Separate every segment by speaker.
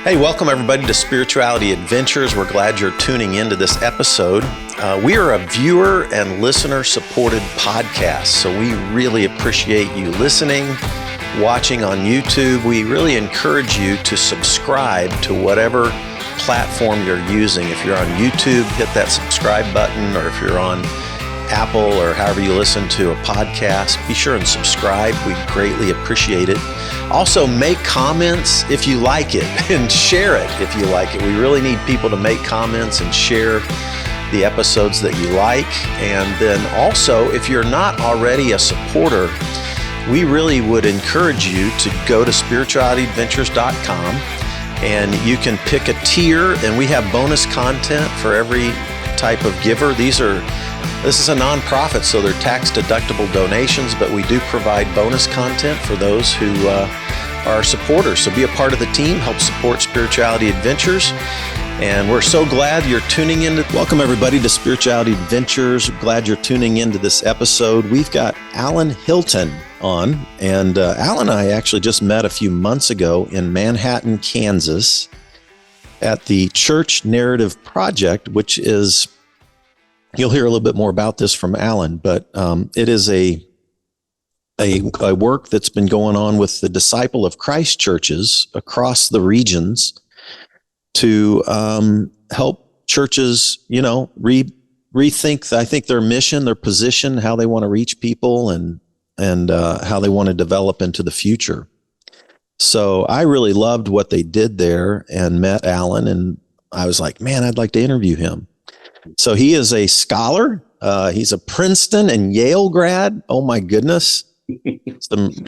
Speaker 1: Hey, welcome everybody to Spirituality Adventures. We're glad you're tuning into this episode. We are a viewer and listener supported podcast, so we really appreciate you listening, watching on YouTube. We really encourage you to subscribe to whatever platform you're using. If you're on YouTube, hit that subscribe button, or if you're on Apple or however you listen to a podcast, be sure and subscribe. We greatly appreciate it. Also, make comments if you like it and share it if you like it. We really need people to make comments and share the episodes that you like. And then also, if you're not already a supporter, we really would encourage you to go to spiritualityadventures.com and you can pick a tier, and we have bonus content for every type of giver. This is a nonprofit, so they're tax-deductible donations, but we do provide bonus content for those who are supporters. So be a part of the team, help support Spirituality Adventures. And we're so glad you're tuning in. Welcome, everybody, to Spirituality Adventures. Glad you're tuning into this episode. We've got Alan Hilton on, and Alan and I actually just met a few months ago in Manhattan, Kansas, at the Church Narrative Project, which is... You'll hear a little bit more about this from Alan, but it is a work that's been going on with the Disciple of Christ churches across the regions to help churches, rethink, I think, their mission, their position, how they want to reach people, and how they want to develop into the future. So I really loved what they did there and met Alan, and I was like, man, I'd like to interview him. So he is a scholar. He's a Princeton and Yale grad. Oh my goodness.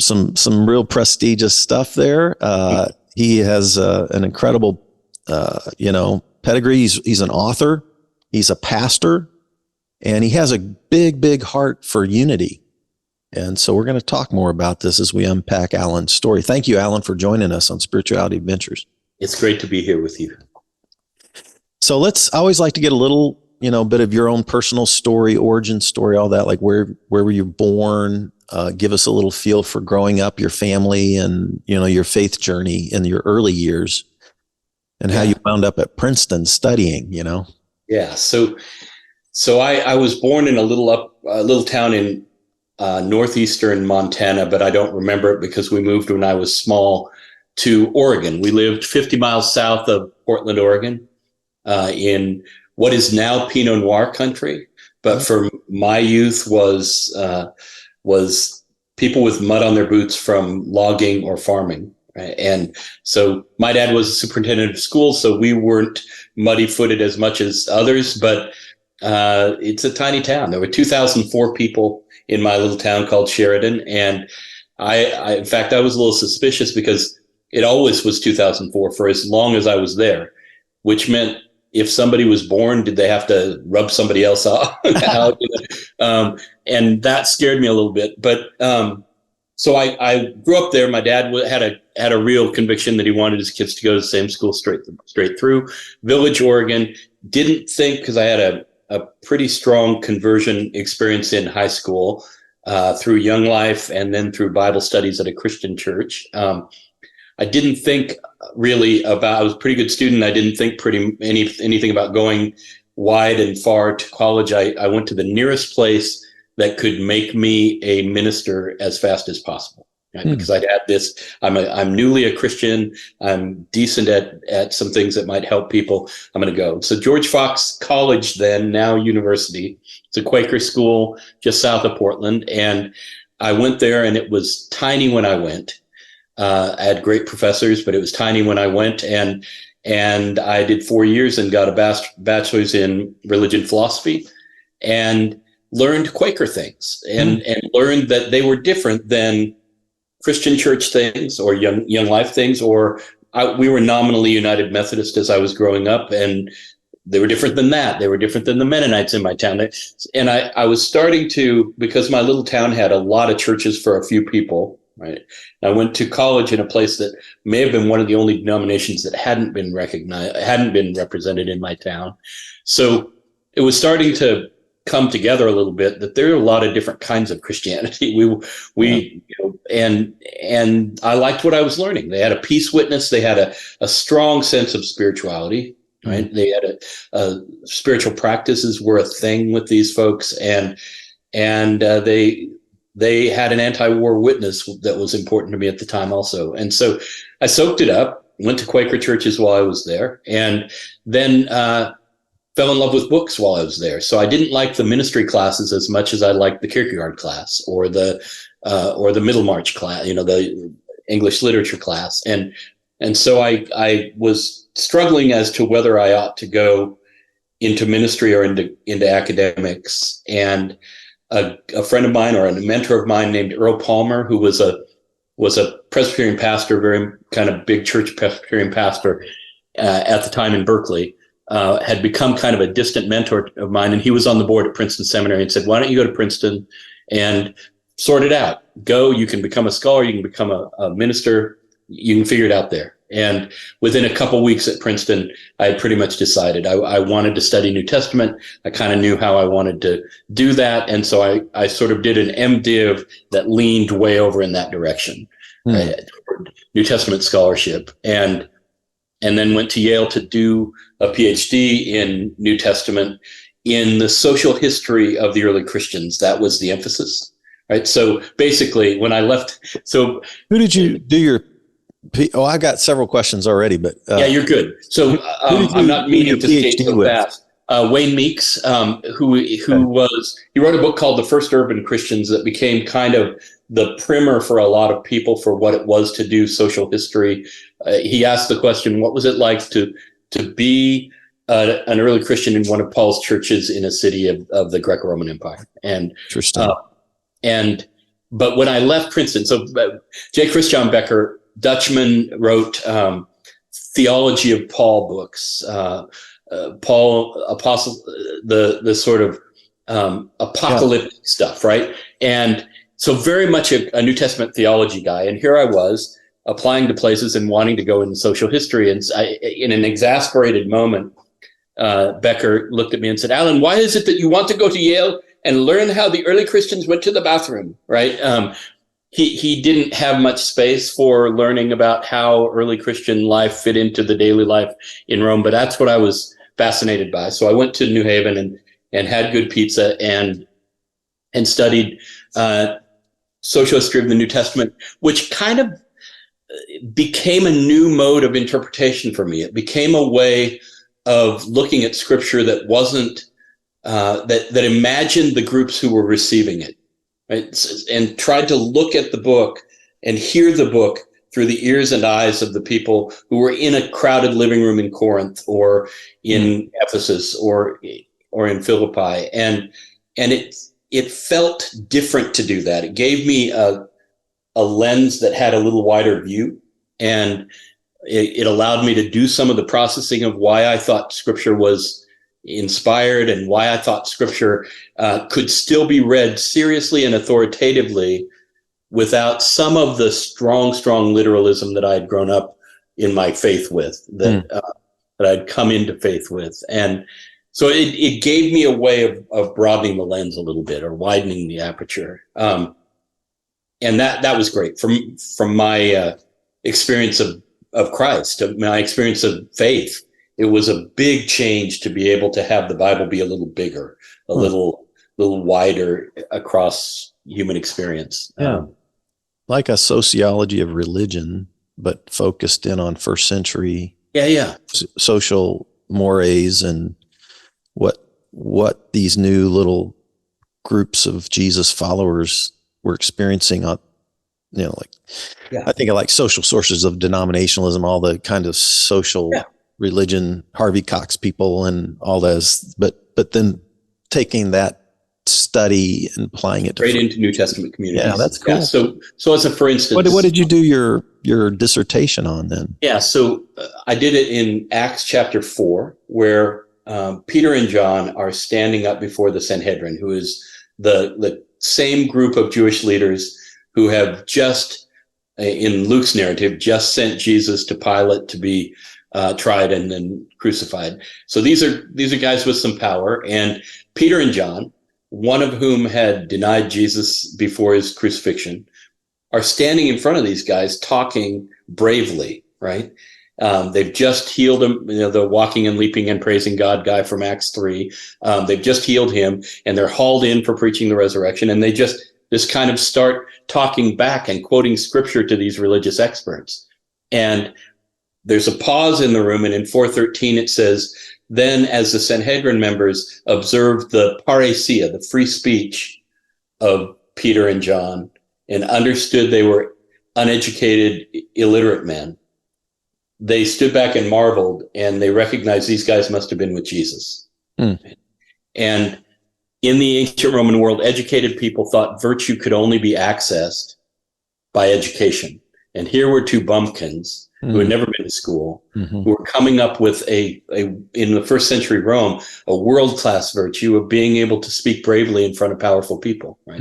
Speaker 1: Some real prestigious stuff there. He has an incredible, pedigree. He's an author. He's a pastor, and he has a big heart for unity. And so we're going to talk more about this as we unpack Alan's story. Thank you, Alan, for joining us on Spirituality Adventures.
Speaker 2: It's great to be here with you.
Speaker 1: So I always like to get a little, bit of your own personal story, origin story, all that. Like where were you born? Give us a little feel for growing up, your family, and, your faith journey in your early years, and how you wound up at Princeton studying,
Speaker 2: Yeah. So I was born in a little town in northeastern Montana, but I don't remember it because we moved when I was small to Oregon. We lived 50 miles south of Portland, Oregon, in what is now Pinot Noir country, but for my youth was people with mud on their boots from logging or farming. Right? And so my dad was superintendent of schools, so we weren't muddy-footed as much as others, but it's a tiny town. There were 2,004 people in my little town called Sheridan, and I in fact, I was a little suspicious because it always was 2004 for as long as I was there, which meant if somebody was born, did they have to rub somebody else off? And that scared me a little bit. But so I grew up there. My dad had a real conviction that he wanted his kids to go to the same school straight through. Village, Oregon. Didn't think, because I had a pretty strong conversion experience in high school through Young Life and then through Bible studies at a Christian church. I didn't think really I was a pretty good student. I didn't think anything about going wide and far to college. I went to the nearest place that could make me a minister as fast as possible. Right? Because I'd had this, I'm newly a Christian. I'm decent at some things that might help people. I'm going to go. So George Fox College, then now university, it's a Quaker school just south of Portland. And I went there, and it was tiny when I went. I had great professors, but it was tiny when I went, and I did 4 years and got a bachelor's in religion philosophy, and learned Quaker things, and learned that they were different than Christian church things or young life things, we were nominally United Methodist as I was growing up, and they were different than that. They were different than the Mennonites in my town. And I was starting to, because my little town had a lot of churches for a few people. Right. I went to college in a place that may have been one of the only denominations that hadn't been represented in my town. So it was starting to come together a little bit, that there are a lot of different kinds of Christianity. And I liked what I was learning. They had a peace witness. They had a strong sense of spirituality, right? Mm-hmm. They had spiritual practices were a thing with these folks, and they had an anti-war witness that was important to me at the time also. And so I soaked it up, went to Quaker churches while I was there, and then fell in love with books while I was there. So I didn't like the ministry classes as much as I liked the Kierkegaard class or the Middlemarch class, the English literature class. And so I was struggling as to whether I ought to go into ministry or into academics. And a friend of mine, or a mentor of mine named Earl Palmer, who was a Presbyterian pastor, very kind of big church Presbyterian pastor at the time in Berkeley, had become kind of a distant mentor of mine. And he was on the board at Princeton Seminary and said, why don't you go to Princeton and sort it out? Go, you can become a scholar, you can become a minister, you can figure it out there. And within a couple of weeks at Princeton, I had pretty much decided I wanted to study New Testament. I kind of knew how I wanted to do that. And so I sort of did an MDiv that leaned way over in that direction, right, toward New Testament scholarship. And then went to Yale to do a PhD in New Testament in the social history of the early Christians. That was the emphasis, right? So basically, when I left,
Speaker 1: who did you do your? I got several questions already, but
Speaker 2: yeah, you're good. So I'm not meaning to skate so fast. Wayne Meeks, he wrote a book called The First Urban Christians that became kind of the primer for a lot of people for what it was to do social history. He asked the question, what was it like to be an early Christian in one of Paul's churches in a city of the Greco-Roman Empire? And
Speaker 1: interesting.
Speaker 2: But when I left Princeton, so J. Christian Becker, Dutchman, wrote theology of Paul books. Paul Apostle, the sort of apocalyptic stuff, right? And so very much a New Testament theology guy. And here I was applying to places and wanting to go into social history. And in an exasperated moment, Becker looked at me and said, Alan, why is it that you want to go to Yale and learn how the early Christians went to the bathroom, right? He didn't have much space for learning about how early Christian life fit into the daily life in Rome, but that's what I was fascinated by. So I went to New Haven and had good pizza and studied social history of the New Testament, which kind of became a new mode of interpretation for me. It became a way of looking at scripture that wasn't that imagined the groups who were receiving it, right? And tried to look at the book and hear the book through the ears and eyes of the people who were in a crowded living room in Corinth or in Ephesus or in Philippi. And it felt different to do that. It gave me a lens that had a little wider view, and it allowed me to do some of the processing of why I thought scripture was inspired and why I thought scripture could still be read seriously and authoritatively without some of the strong literalism that I had grown up in my faith with, that I'd come into faith with. And so it gave me a way of broadening the lens a little bit, or widening the aperture. And that was great from my experience of Christ, my experience of faith. It was a big change to be able to have the Bible be a little bigger, a little wider across human experience.
Speaker 1: Yeah. Like a sociology of religion, but focused in on first century social mores and what these new little groups of Jesus followers were experiencing on, I think of like social sources of denominationalism, all the kind of social religion, Harvey Cox people and all those, but then taking that study and applying it
Speaker 2: into New Testament communities.
Speaker 1: Yeah, that's cool.
Speaker 2: Yeah, so as a, for instance,
Speaker 1: what did you do your dissertation on then?
Speaker 2: Yeah, so I did it in Acts chapter 4, where Peter and John are standing up before the Sanhedrin, who is the same group of Jewish leaders who have just, in Luke's narrative, just sent Jesus to Pilate to be tried and then crucified. So these are guys with some power. And Peter and John, one of whom had denied Jesus before his crucifixion, are standing in front of these guys talking bravely, right? They've just healed him, the walking and leaping and praising God guy from Acts 3. They've just healed him, and they're hauled in for preaching the resurrection. And they just kind of start talking back and quoting scripture to these religious experts. And there's a pause in the room. And in 4:13, it says, then as the Sanhedrin members observed the parousia, the free speech of Peter and John, and understood they were uneducated, illiterate men, they stood back and marveled, and they recognized these guys must have been with Jesus. And in the ancient Roman world, educated people thought virtue could only be accessed by education. And here were two bumpkins who had never been to school, who were coming up with in the first century Rome, a world-class virtue of being able to speak bravely in front of powerful people. Right?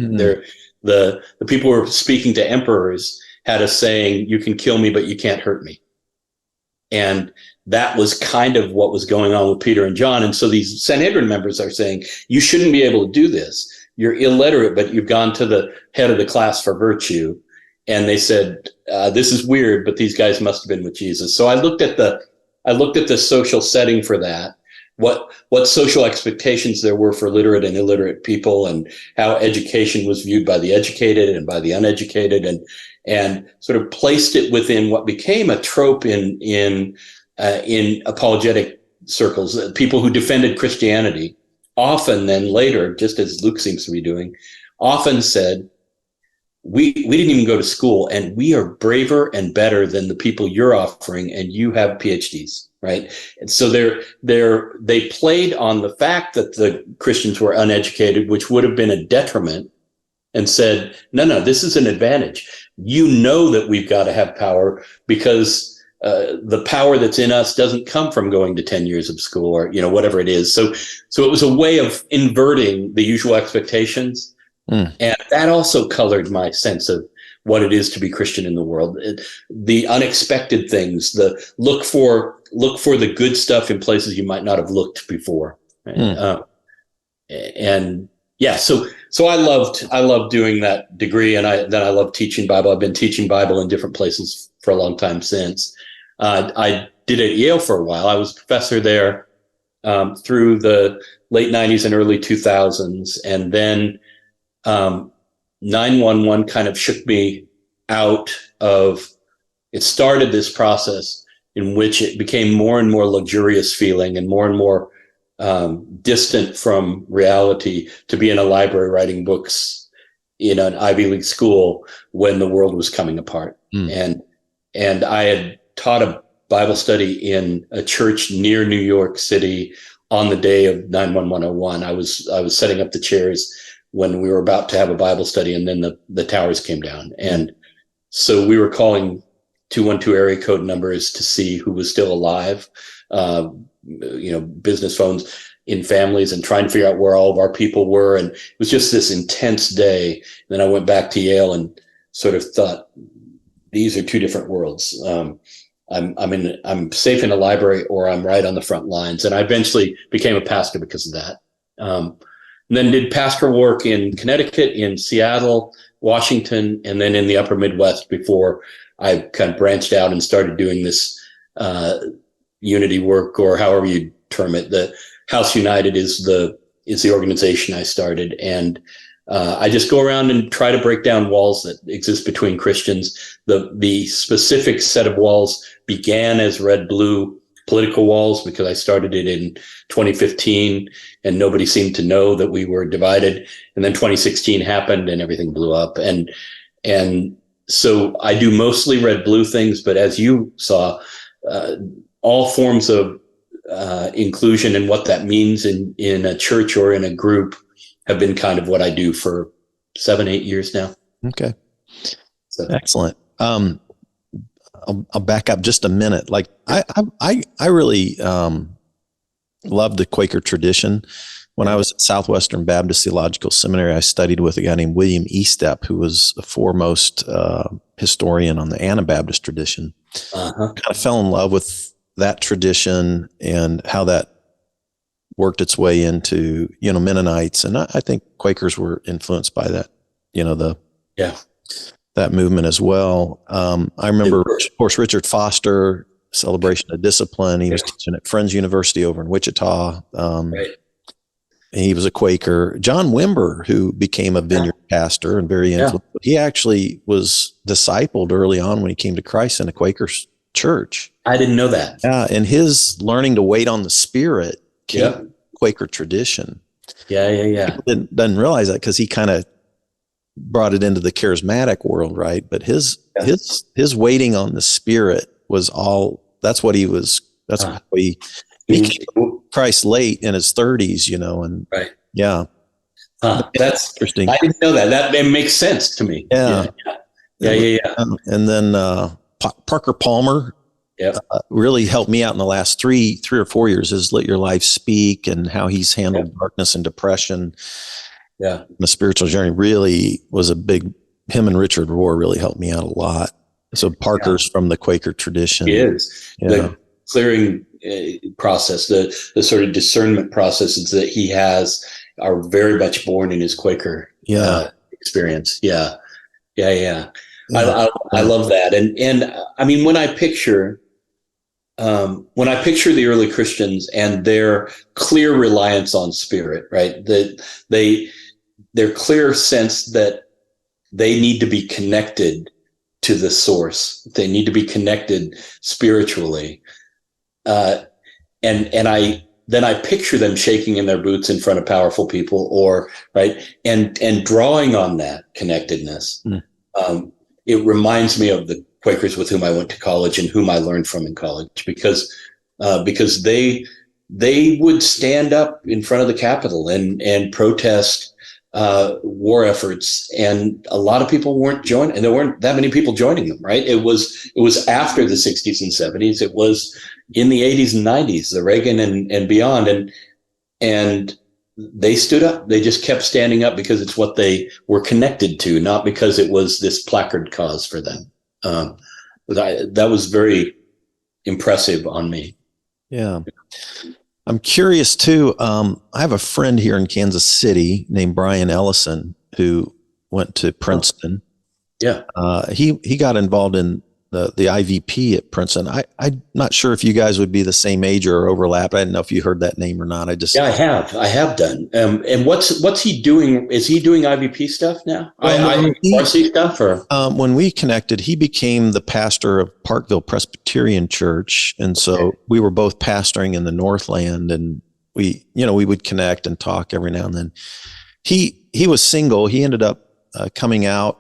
Speaker 2: The people who were speaking to emperors had a saying, "You can kill me, but you can't hurt me." And that was kind of what was going on with Peter and John. And so these Sanhedrin members are saying, you shouldn't be able to do this. You're illiterate, but you've gone to the head of the class for virtue. And they said, this is weird, but these guys must have been with Jesus. So I looked at the social setting for that, what social expectations there were for literate and illiterate people, and how education was viewed by the educated and by the uneducated, and sort of placed it within what became a trope in apologetic circles. People who defended Christianity often then later, just as Luke seems to be doing, often said, we didn't even go to school, and we are braver and better than the people you're offering, and you have PhDs, right? And so they played on the fact that the Christians were uneducated, which would have been a detriment, and said, no, this is an advantage. You know that we've got to have power because the power that's in us doesn't come from going to 10 years of school or, whatever it is. So it was a way of inverting the usual expectations. And that also colored my sense of what it is to be Christian in the world. The unexpected things, the look for the good stuff in places you might not have looked before. Right? So I loved doing that degree, and then I love teaching Bible. I've been teaching Bible in different places for a long time since. I did it at Yale for a while. I was a professor there through the late 90s and early 2000s, and then 911 kind of shook me out of. It started this process in which it became more and more luxurious feeling and more distant from reality to be in a library writing books in an Ivy League school when the world was coming apart. And I had taught a Bible study in a church near New York City on the day of 9/11/01. I was setting up the chairs when we were about to have a Bible study, and then the towers came down. And so we were calling 212 area code numbers to see who was still alive, business phones in families, and trying to figure out where all of our people were. And it was just this intense day. And then I went back to Yale and sort of thought, these are two different worlds. I'm safe in a library, or I'm right on the front lines. And I eventually became a pastor because of that. And then did pastoral work in Connecticut, in Seattle, Washington, and then in the upper Midwest before I kind of branched out and started doing this unity work, or however you term it. The House United is the organization I started. And I just go around and try to break down walls that exist between Christians. The specific set of walls began as red-blue political walls because I started it in 2015 and nobody seemed to know that we were divided. And then 2016 happened and everything blew up. And so I do mostly red-blue things, but as you saw, all forms of inclusion and what that means in a church or in a group have been kind of what I do for 7-8 years now.
Speaker 1: Okay. So. Excellent. I'll back up just a minute. Like I really love the Quaker tradition. When I was at Southwestern Baptist Theological Seminary, I studied with a guy named William Estep, who was the foremost historian on the Anabaptist tradition. Kind of fell in love with that tradition and how that worked its way into, Mennonites. And I think Quakers were influenced by that, that movement as well. I remember, of course, Richard Foster, Celebration of Discipline. He was teaching at Friends University over in Wichita. He was a Quaker. John Wimber, who became a vineyard pastor and very influential, he actually was discipled early on when he came to Christ in a Quaker church.
Speaker 2: I didn't know that.
Speaker 1: Yeah, and his learning to wait on the Spirit came from Quaker tradition.
Speaker 2: Yeah.
Speaker 1: Doesn't realize that because he kind of brought it into the charismatic world, right? But his waiting on the Spirit was all. That's what he was. That's what he came to Christ late in his 30s, and
Speaker 2: that's
Speaker 1: interesting.
Speaker 2: I didn't know that. That makes sense to me.
Speaker 1: Yeah. And then Parker Palmer really helped me out in the last three or 4 years. Is Let Your Life Speak, and how he's handled darkness and depression. The spiritual journey really was a big. Him and Richard Rohr really helped me out a lot. So Parker's from the Quaker tradition.
Speaker 2: He is. The clearing process, the sort of discernment processes that he has are very much born in his Quaker experience. I love that. And I mean, when I picture the early Christians and their clear reliance on Spirit, right? Their clear sense that they need to be connected to the source. They need to be connected spiritually. And I picture them shaking in their boots in front of powerful people and drawing on that connectedness. It reminds me of the Quakers with whom I went to college and whom I learned from in college, because they would stand up in front of the Capitol and protest war efforts, and a lot of people weren't joining, and there weren't that many people joining them, right? It was after the 60s and 70s. It was in the 80s and 90s, the Reagan and beyond, and they stood up. They just kept standing up because it's what they were connected to, not because it was this placard cause for them. That was very impressive on me.
Speaker 1: Yeah. I'm curious too. I have a friend here in Kansas City named Brian Ellison who went to Princeton. He got involved in the IVP at Princeton. I'm not sure if you guys would be the same age or overlap. I didn't know if you heard that name or not. I
Speaker 2: have done. And what's he doing? Is he doing IVP stuff now? RC stuff, or
Speaker 1: when we connected, he became the pastor of Parkville Presbyterian Church, and so we were both pastoring in the Northland, and we would connect and talk every now and then. He was single. He ended up coming out.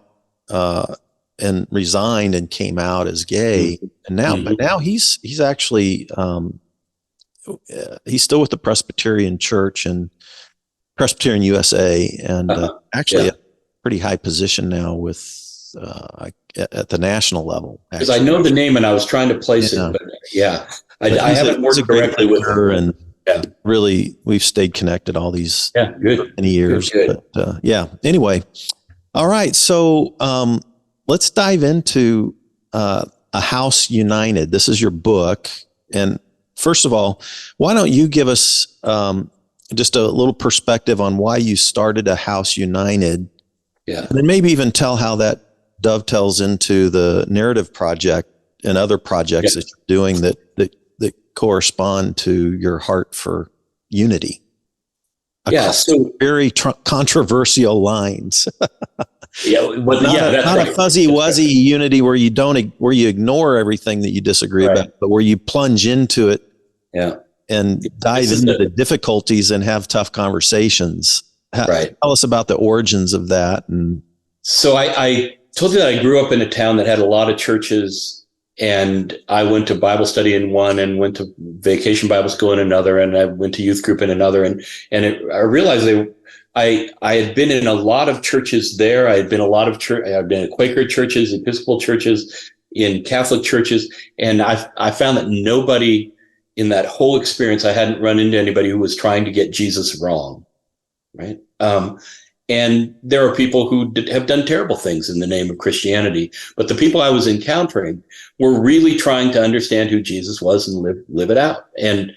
Speaker 1: And resigned and came out as gay, and now he's actually he's still with the Presbyterian Church and Presbyterian USA, and actually a pretty high position now with at the national level.
Speaker 2: Because I know the name and I was trying to place it, but I haven't worked directly with her, and
Speaker 1: really we've stayed connected all these many years.
Speaker 2: Good.
Speaker 1: But anyway, all right, so. Let's dive into A House United. This is your book. And first of all, why don't you give us just a little perspective on why you started A House United?
Speaker 2: Yeah.
Speaker 1: And then maybe even tell how that dovetails into the Narrative Project and other projects that you're doing that correspond to your heart for unity.
Speaker 2: So
Speaker 1: very controversial lines.
Speaker 2: Not
Speaker 1: a fuzzy wuzzy unity where you ignore everything that you disagree about, but where you plunge into it, and dive into the difficulties and have tough conversations. Tell us about the origins of that. And
Speaker 2: so I told you that I grew up in a town that had a lot of churches, and I went to Bible study in one, and went to vacation Bible school in another, and I went to youth group in another, I realized I had been in a lot of churches there. I'd been in Quaker churches, Episcopal churches, in Catholic churches, and I found that nobody in that whole experience, I hadn't run into anybody who was trying to get Jesus wrong, right? And there are people who have done terrible things in the name of Christianity. But the people I was encountering were really trying to understand who Jesus was and live it out. And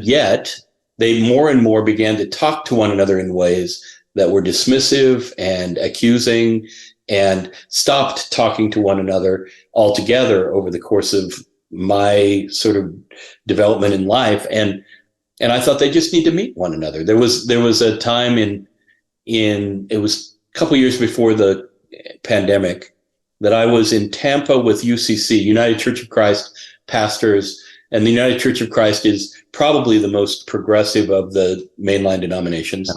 Speaker 2: yet they more and more began to talk to one another in ways that were dismissive and accusing, and stopped talking to one another altogether over the course of my sort of development in life. And I thought they just need to meet one another. There was a time it was a couple years before the pandemic that I was in Tampa with UCC, United Church of Christ pastors. And the United Church of Christ is probably the most progressive of the mainline denominations.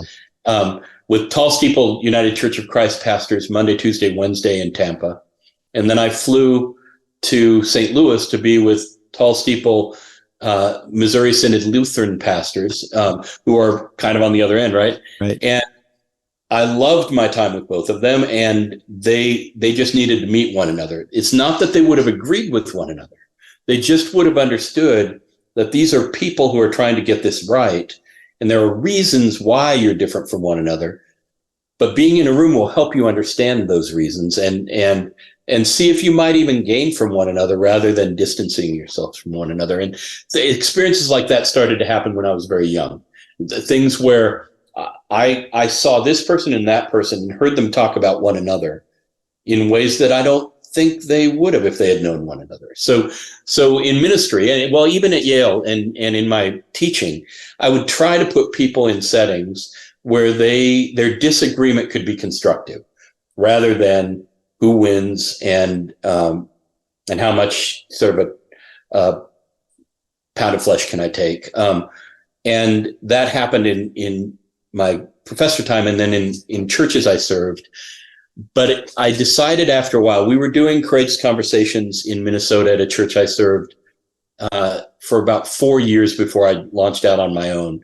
Speaker 2: With Tall Steeple United Church of Christ pastors Monday, Tuesday, Wednesday in Tampa. And then I flew to St. Louis to be with Tall Steeple Missouri Synod Lutheran pastors, who are kind of on the other end, right? And I loved my time with both of them, and they just needed to meet one another. It's not that they would have agreed with one another. They just would have understood that these are people who are trying to get this right, and there are reasons why you're different from one another. But being in a room will help you understand those reasons and see if you might even gain from one another rather than distancing yourselves from one another. And the experiences like that started to happen when I was very young. The things where I saw this person and that person and heard them talk about one another in ways that I don't think they would have if they had known one another. So in ministry, and well, even at Yale and in my teaching, I would try to put people in settings where their disagreement could be constructive rather than who wins and how much sort of a pound of flesh can I take. And that happened in my professor time and then in churches I served. But I decided after a while, we were doing courageous conversations in Minnesota at a church I served for about 4 years before I launched out on my own.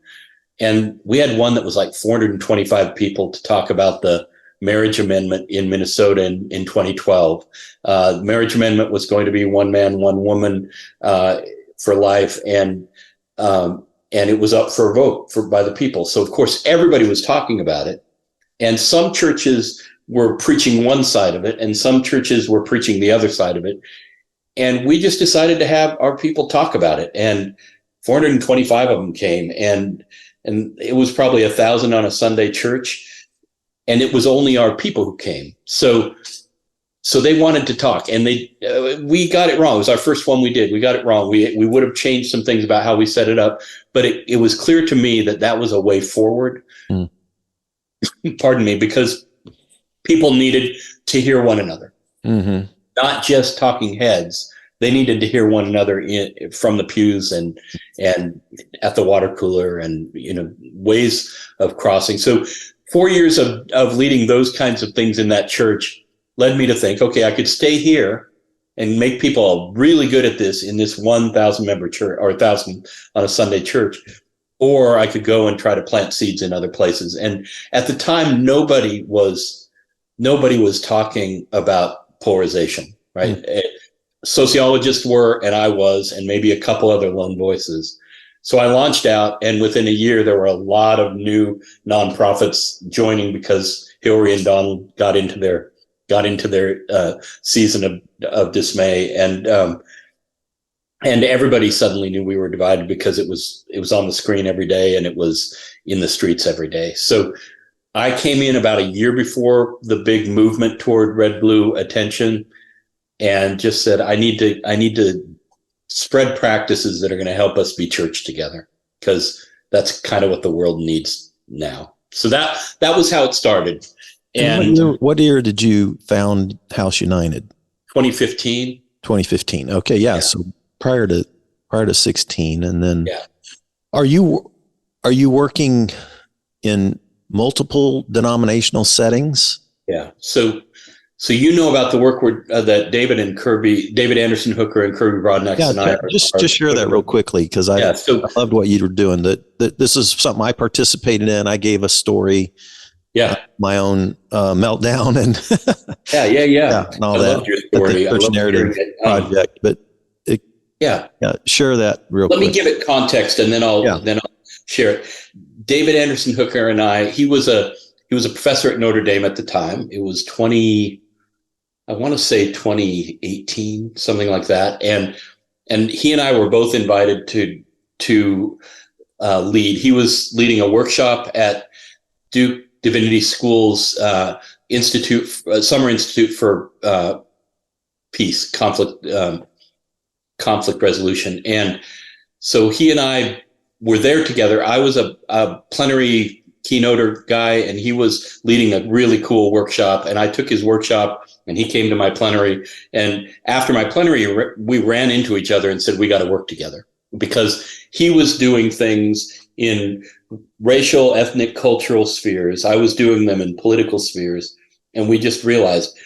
Speaker 2: And we had one that was like 425 people to talk about the marriage amendment in Minnesota in 2012. Marriage amendment was going to be one man, one woman for life. And it was up for a vote by the people. So, of course, everybody was talking about it. And some churches were preaching one side of it, and some churches were preaching the other side of it. And we just decided to have our people talk about it. And 425 of them came, and it was probably 1,000 on a Sunday church. And it was only our people who came. So they wanted to talk, and we got it wrong. It was our first one we did. We got it wrong. We would have changed some things about how we set it up, but it was clear to me that was a way forward. Pardon me, because people needed to hear one another, not just talking heads. They needed to hear one another from the pews and at the water cooler, and ways of crossing. So 4 years of leading those kinds of things in that church led me to think, okay, I could stay here and make people really good at this in this 1,000 member church, or 1,000 on a Sunday church, or I could go and try to plant seeds in other places. And at the time, nobody was talking about polarization, right? Sociologists were, and I was, and maybe a couple other lone voices. So I launched out, and within a year, there were a lot of new nonprofits joining because Hillary and Donald got into their season of dismay, and everybody suddenly knew we were divided because it was on the screen every day and it was in the streets every day. So I came in about a year before the big movement toward red-blue attention, and just said, I need to spread practices that are going to help us be church together, because that's kind of what the world needs now. So that was how it started. And
Speaker 1: what year did you found House United?
Speaker 2: 2015.
Speaker 1: 2015. Okay, yeah. So prior to 16, and then are you working in multiple denominational settings?
Speaker 2: Yeah. So you know about the work that David Anderson Hooker and Kirby Broadnax and I
Speaker 1: just share that real quickly, because I loved what you were doing. That this is something I participated in. I gave a story, my own meltdown, and and all that. Loved your story. Church Narrative Project, but share that real quick.
Speaker 2: Let me give it context, and then I'll share it. David Anderson Hooker and I, he was a he was a professor at Notre Dame at the time. It was I want to say 2018, something like that. And he and I were both invited to lead. He was leading a workshop at Duke Divinity School's Summer Institute for Peace, conflict resolution. And so he and I were there together. I was a plenary keynoter guy, and he was leading a really cool workshop. And I took his workshop, and he came to my plenary. And after my plenary, we ran into each other and said, we got to work together, because he was doing things in racial, ethnic, cultural spheres. I was doing them in political spheres. And we just realized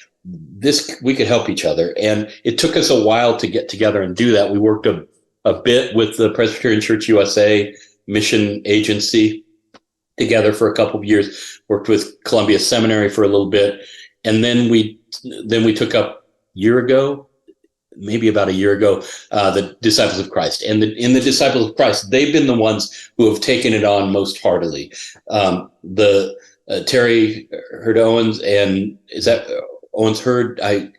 Speaker 2: we could help each other. And it took us a while to get together and do that. We worked a bit with the Presbyterian Church USA mission agency together for a couple of years, worked with Columbia Seminary for a little bit. And then we took up maybe about a year ago, the Disciples of Christ. And in the Disciples of Christ, they've been the ones who have taken it on most heartily. Terry Hurd Owens, and is that Owens Hurd? I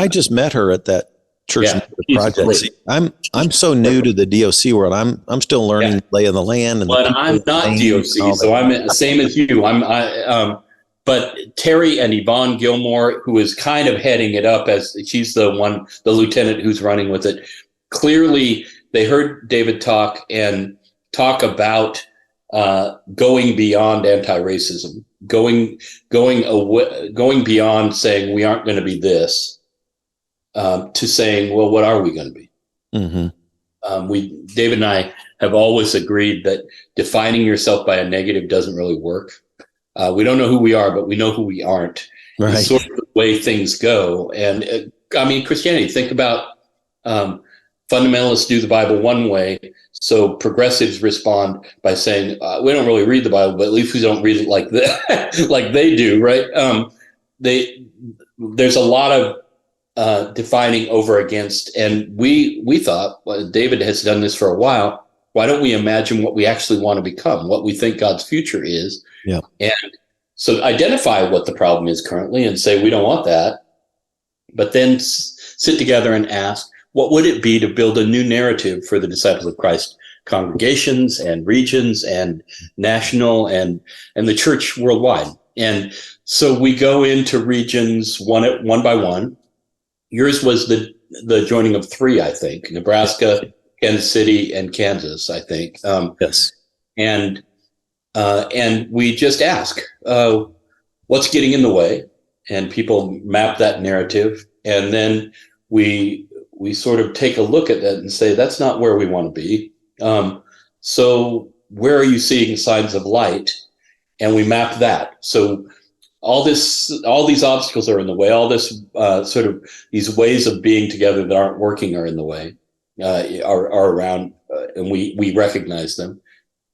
Speaker 1: just met her at that church project. See, I'm so new to the DOC world. I'm still learning lay of the land.
Speaker 2: But I'm not DOC, so I'm the same as you. But Terry and Yvonne Gilmore, who is kind of heading it up, as she's the lieutenant who's running with it. Clearly, they heard David talk about going beyond anti-racism, going beyond saying we aren't going to be this, to saying, well, what are we going to be? Mm-hmm. David and I have always agreed that defining yourself by a negative doesn't really work. We don't know who we are, but we know who we aren't. Right. It's sort of the way things go. And Christianity, think about fundamentalists do the Bible one way. So progressives respond by saying, we don't really read the Bible, but at least we don't read it like that, like they do, right? There's a lot of defining over against. And we thought, well, David has done this for a while. Why don't we imagine what we actually want to become, what we think God's future is? Yeah. And so identify what the problem is currently and say, we don't want that. But then sit together and ask, what would it be to build a new narrative for the Disciples of Christ congregations and regions and national and the church worldwide? And so we go into regions one by one. Yours was the joining of 3, I think: Nebraska, Kansas City, and Kansas, I think.
Speaker 1: Yes.
Speaker 2: And we just ask, what's getting in the way? And people map that narrative. And then we sort of take a look at that and say, that's not where we want to be. So where are you seeing signs of light? And we map that. So all these obstacles are in the way. All this sort of these ways of being together that aren't working are in the way, are around, and we recognize them.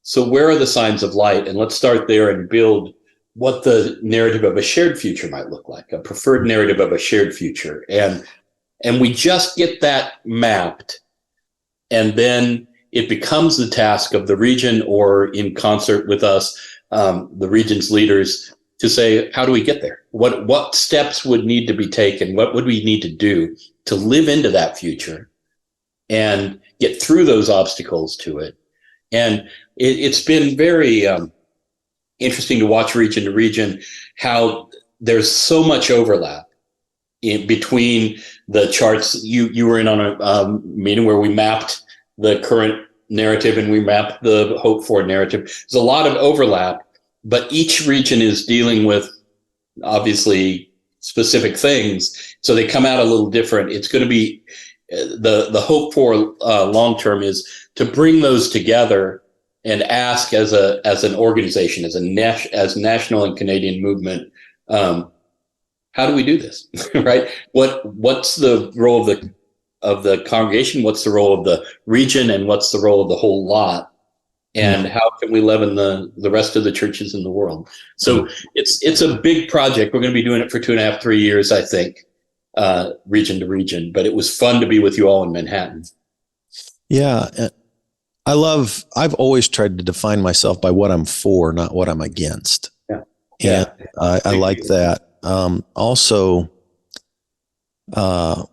Speaker 2: So where are the signs of light? And let's start there and build what the narrative of a shared future might look like, a preferred narrative of a shared future. And we just get that mapped. And then it becomes the task of the region, or in concert with us, the region's leaders, to say, how do we get there? What steps would need to be taken? What would we need to do to live into that future and get through those obstacles to it? And it's been very interesting to watch region to region how there's so much overlap in between the charts. You were in on a meeting where we mapped the current narrative and we mapped the hope for narrative. There's a lot of overlap, but each region is dealing with obviously specific things, so they come out a little different. It's going to be the hope for long term is to bring those together and ask as an organization, as national and Canadian movement, how do we do this? Right? What's the role of the congregation? What's the role of the region? And what's the role of the whole lot? And how can we leaven the rest of the churches in the world? So it's a big project. We're going to be doing it for 2.5, 3 years, I think, region to region. But it was fun to be with you all in Manhattan.
Speaker 1: Yeah. I've always tried to define myself by what I'm for, not what I'm against.
Speaker 2: Yeah.
Speaker 1: And I like that. Also, the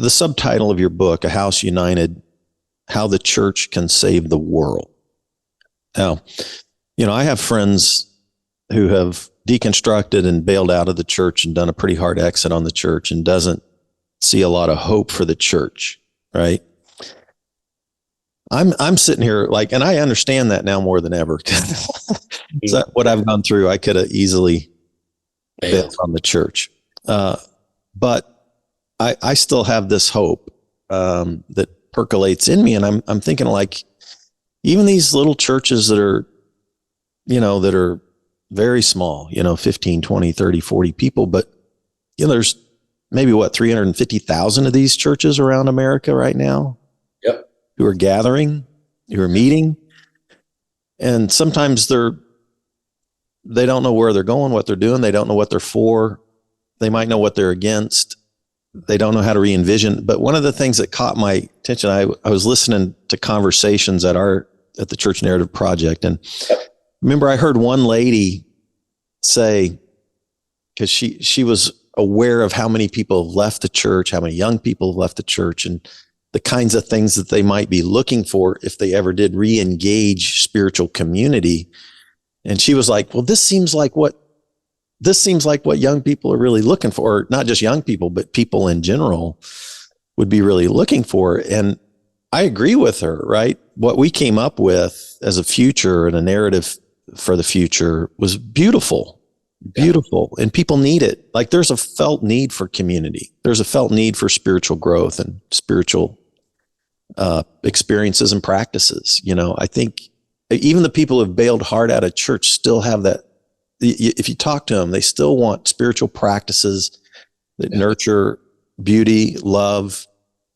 Speaker 1: subtitle of your book, A House United, How the Church Can Save the World. Now, I have friends who have deconstructed and bailed out of the church and done a pretty hard exit on the church and doesn't see a lot of hope for the church, right? I'm sitting here and I understand that now more than ever. So what I've gone through, I could have easily bailed on the church. But I still have this hope that percolates in me. And I'm thinking even these little churches that are very small, 15, 20, 30, 40 people, but there's maybe 350,000 of these churches around America right now.
Speaker 2: Yep.
Speaker 1: Who are gathering, who are meeting. And sometimes they don't know where they're going, what they're doing. They don't know what they're for. They might know what they're against. They don't know how to re-envision. But one of the things that caught my attention, I was listening to conversations at the Church Narrative Project. And remember, I heard one lady say, because she was aware of how many people have left the church, how many young people have left the church, and the kinds of things that they might be looking for if they ever did re-engage spiritual community. And she was like, well, this seems like what young people are really looking for, or not just young people, but people in general would be really looking for. And I agree with her, right? What we came up with as a future and a narrative for the future was beautiful. And people need it. There's a felt need for community. There's a felt need for spiritual growth and spiritual experiences and practices. I think even the people who have bailed hard out of church still have that. If you talk to them, they still want spiritual practices that nurture beauty, love,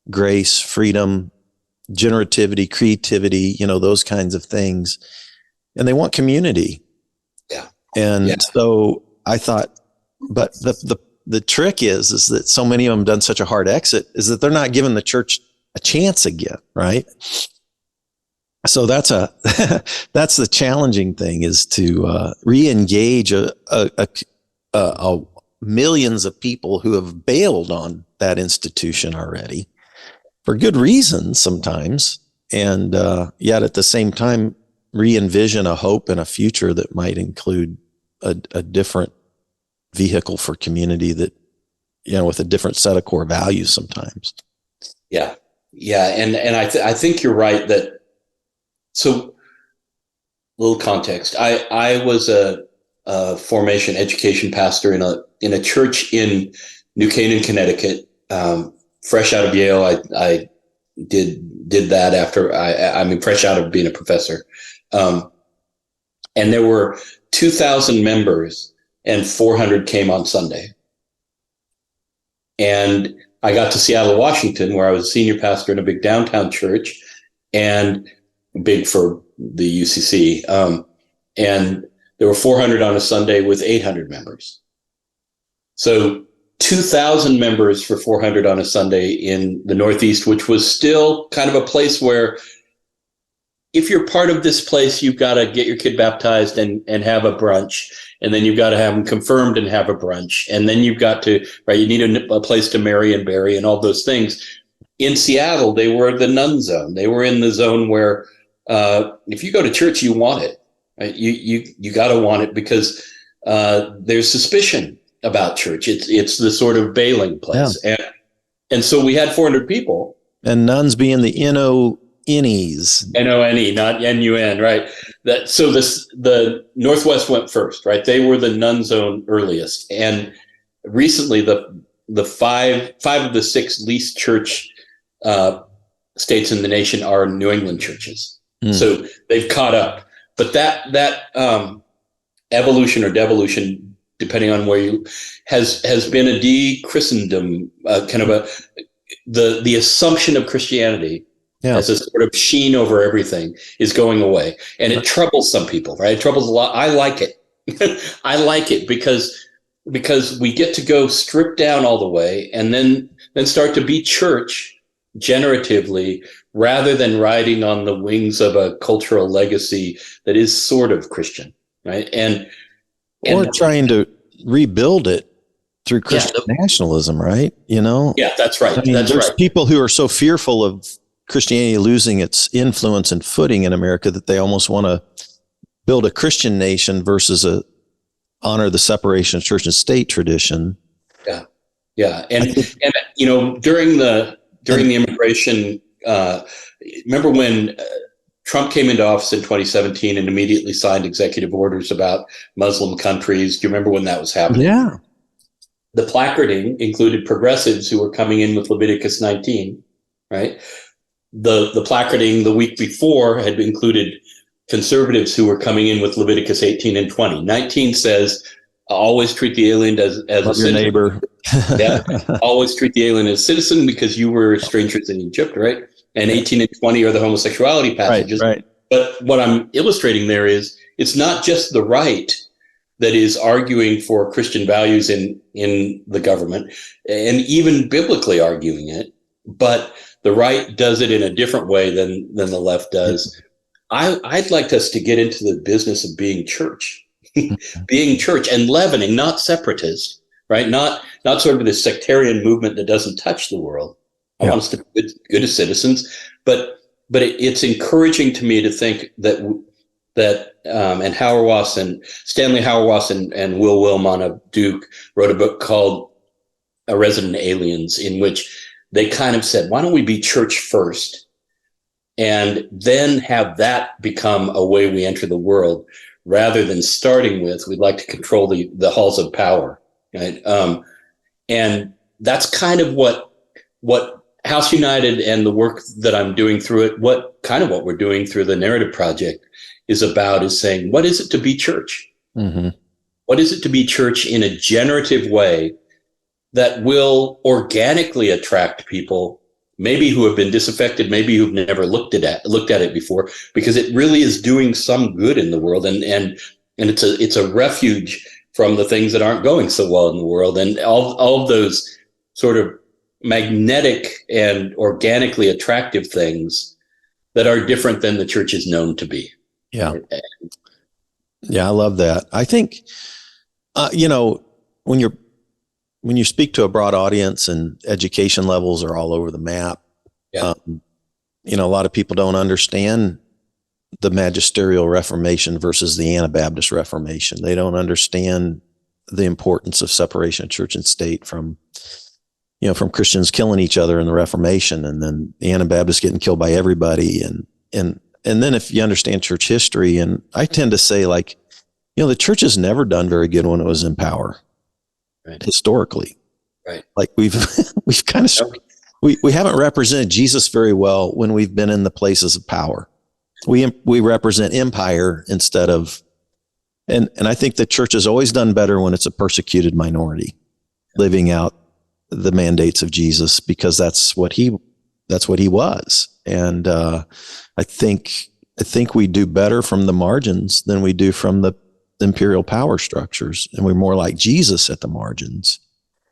Speaker 1: grace, freedom, generativity, creativity, those kinds of things. And they want community.
Speaker 2: Yeah.
Speaker 1: And so I thought, but the trick is that so many of them done such a hard exit is that they're not giving the church a chance again, right? So that's the challenging thing, is to re-engage millions of people who have bailed on that institution already for good reasons sometimes, and yet at the same time re-envision a hope and a future that might include a different vehicle for community that, with a different set of core values sometimes.
Speaker 2: Yeah. And I think you're right that, so little context. I was a formation education pastor in a church in New Canaan, Connecticut. Fresh out of Yale, I did that after fresh out of being a professor. And there were 2,000 members and 400 came on Sunday. And I got to Seattle, Washington, where I was a senior pastor in a big downtown church, and big for the UCC. And there were 400 on a Sunday with 800 members. So 2,000 members for 400 on a Sunday in the Northeast, which was still kind of a place where, if you're part of this place, you've got to get your kid baptized and have a brunch. And then you've got to have them confirmed and have a brunch. And then you've got to, right, you need a place to marry and bury and all those things. In Seattle, they were the nun zone. They were in the zone where if you go to church, you want it. Right? You got to want it because there's suspicion about church. It's the sort of bailing place. Yeah. And so we had 400 people.
Speaker 1: And nuns being the N-O-N-Es.
Speaker 2: N-O-N-E, not N-U-N, right? So the Northwest went first, right? They were the nun zone earliest. And recently the five of the 6 least church states in the nation are New England churches. So they've caught up. But that evolution or devolution, depending on where you, has been a de-Christendom, kind of the assumption of Christianity as a sort of sheen over everything is going away. And it troubles some people, right? It troubles a lot. I like it. I like it because we get to go strip down all the way and then start to be church generatively rather than riding on the wings of a cultural legacy that is sort of Christian, right?
Speaker 1: Or trying to rebuild it through Christian nationalism, right?
Speaker 2: Yeah, that's right.
Speaker 1: I mean, there's people who are so fearful of Christianity losing its influence and footing in America that they almost want to build a Christian nation versus honor the separation of church and state tradition.
Speaker 2: Yeah. And during the immigration, remember when Trump came into office in 2017 and immediately signed executive orders about Muslim countries? Do you remember when that was happening?
Speaker 1: Yeah.
Speaker 2: The placarding included progressives who were coming in with Leviticus 19, right? The placarding the week before had included conservatives who were coming in with Leviticus 18 and 20. 19 says, always treat the alien as a citizen.
Speaker 1: Neighbor.
Speaker 2: Yeah, always treat the alien as a citizen because you were strangers in Egypt, right? And 18 and 20 are the homosexuality passages.
Speaker 1: Right.
Speaker 2: But what I'm illustrating there is it's not just the right that is arguing for Christian values in the government and even biblically arguing it, but the right does it in a different way than the left does. I'd like us to get into the business of being church, being church and leavening, not separatist, right? Not sort of this sectarian movement that doesn't touch the world. I want us to be good as citizens, but it's encouraging to me to think that and Stanley Hauerwas and Will Wilmot of Duke wrote a book called A Resident Aliens, in which they kind of said, why don't we be church first and then have that become a way we enter the world, rather than starting with, we'd like to control the halls of power, right? And that's kind of what House United and the work that I'm doing through it, what we're doing through the Narrative Project is about, is saying, what is it to be church?
Speaker 1: Mm-hmm.
Speaker 2: What is it to be church in a generative way that will organically attract people, maybe who have been disaffected, maybe who've never looked at it before, because it really is doing some good in the world, and it's a refuge from the things that aren't going so well in the world, and all of those sort of magnetic and organically attractive things that are different than the church is known to be.
Speaker 1: Yeah. Yeah, I love that. I think, when you speak to a broad audience and education levels are all over the map, a lot of people don't understand the magisterial Reformation versus the Anabaptist Reformation. They don't understand the importance of separation of church and state from Christians killing each other in the Reformation, and then the Anabaptists getting killed by everybody. And then if you understand church history, and I tend to say, the church has never done very good when it was in power. Right. Historically, right? Like we've kind of we haven't represented Jesus very well when we've been in the places of power. We represent empire instead of, and I think the church has always done better when it's a persecuted minority living out the mandates of Jesus, because that's what he was. And I think we do better from the margins than we do from the imperial power structures, and we're more like Jesus at the margins.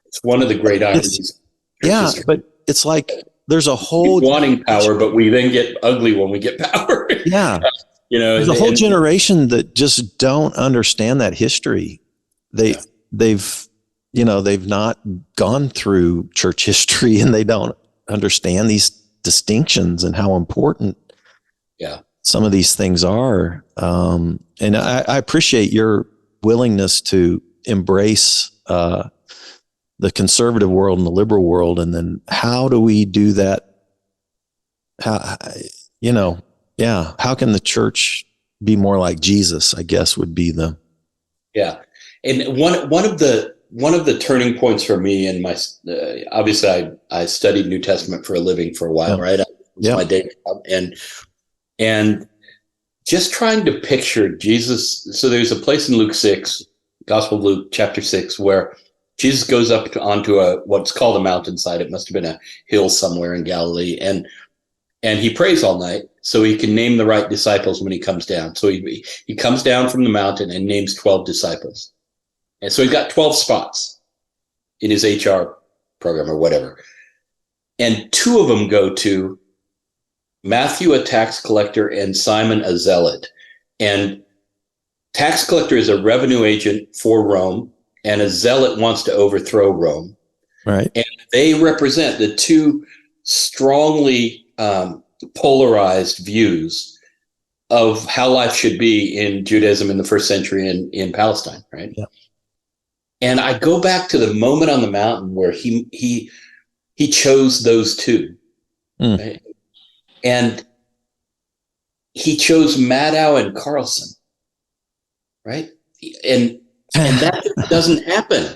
Speaker 2: It's one of the great ironies.
Speaker 1: Yeah, but it's like there's a whole
Speaker 2: wanting power, but we then get ugly when we get power.
Speaker 1: Yeah, there's a whole generation that just don't understand that history. They've not gone through church history, and they don't understand these distinctions and how important some of these things are. And I appreciate your willingness to embrace the conservative world and the liberal world. And then how do we do that? How can the church be more like Jesus, I guess, would be the. Yeah.
Speaker 2: And one of the turning points for me in my, obviously I studied New Testament for a living for a while, right? It was my day job. And just trying to picture Jesus. So there's a place in Luke 6, Gospel of Luke, chapter 6, where Jesus goes up onto what's called a mountainside. It must have been a hill somewhere in Galilee. And he prays all night so he can name the right disciples when he comes down. So he comes down from the mountain and names 12 disciples. And so he's got 12 spots in his HR program or whatever. And 2 of them go to Matthew a tax collector and Simon a zealot. And tax collector is a revenue agent for Rome, and a zealot wants to overthrow Rome.
Speaker 1: Right.
Speaker 2: And they represent the two strongly polarized views of how life should be in Judaism in the first century in Palestine, right?
Speaker 1: Yeah.
Speaker 2: And I go back to the moment on the mountain where he chose those two, right? And he chose Maddow and Carlson, right? And that doesn't happen.